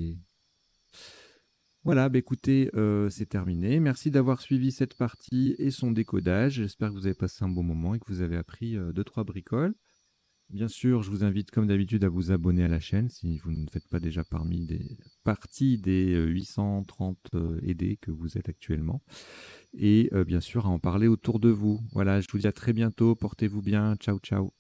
[SPEAKER 1] Voilà, bah écoutez, c'est terminé. Merci d'avoir suivi cette partie et son décodage. J'espère que vous avez passé un bon moment et que vous avez appris 2-3 bricoles. Bien sûr, je vous invite comme d'habitude à vous abonner à la chaîne si vous ne faites pas déjà partie des 830 aidés que vous êtes actuellement. Et bien sûr, à en parler autour de vous. Voilà, je vous dis à très bientôt. Portez-vous bien. Ciao, ciao.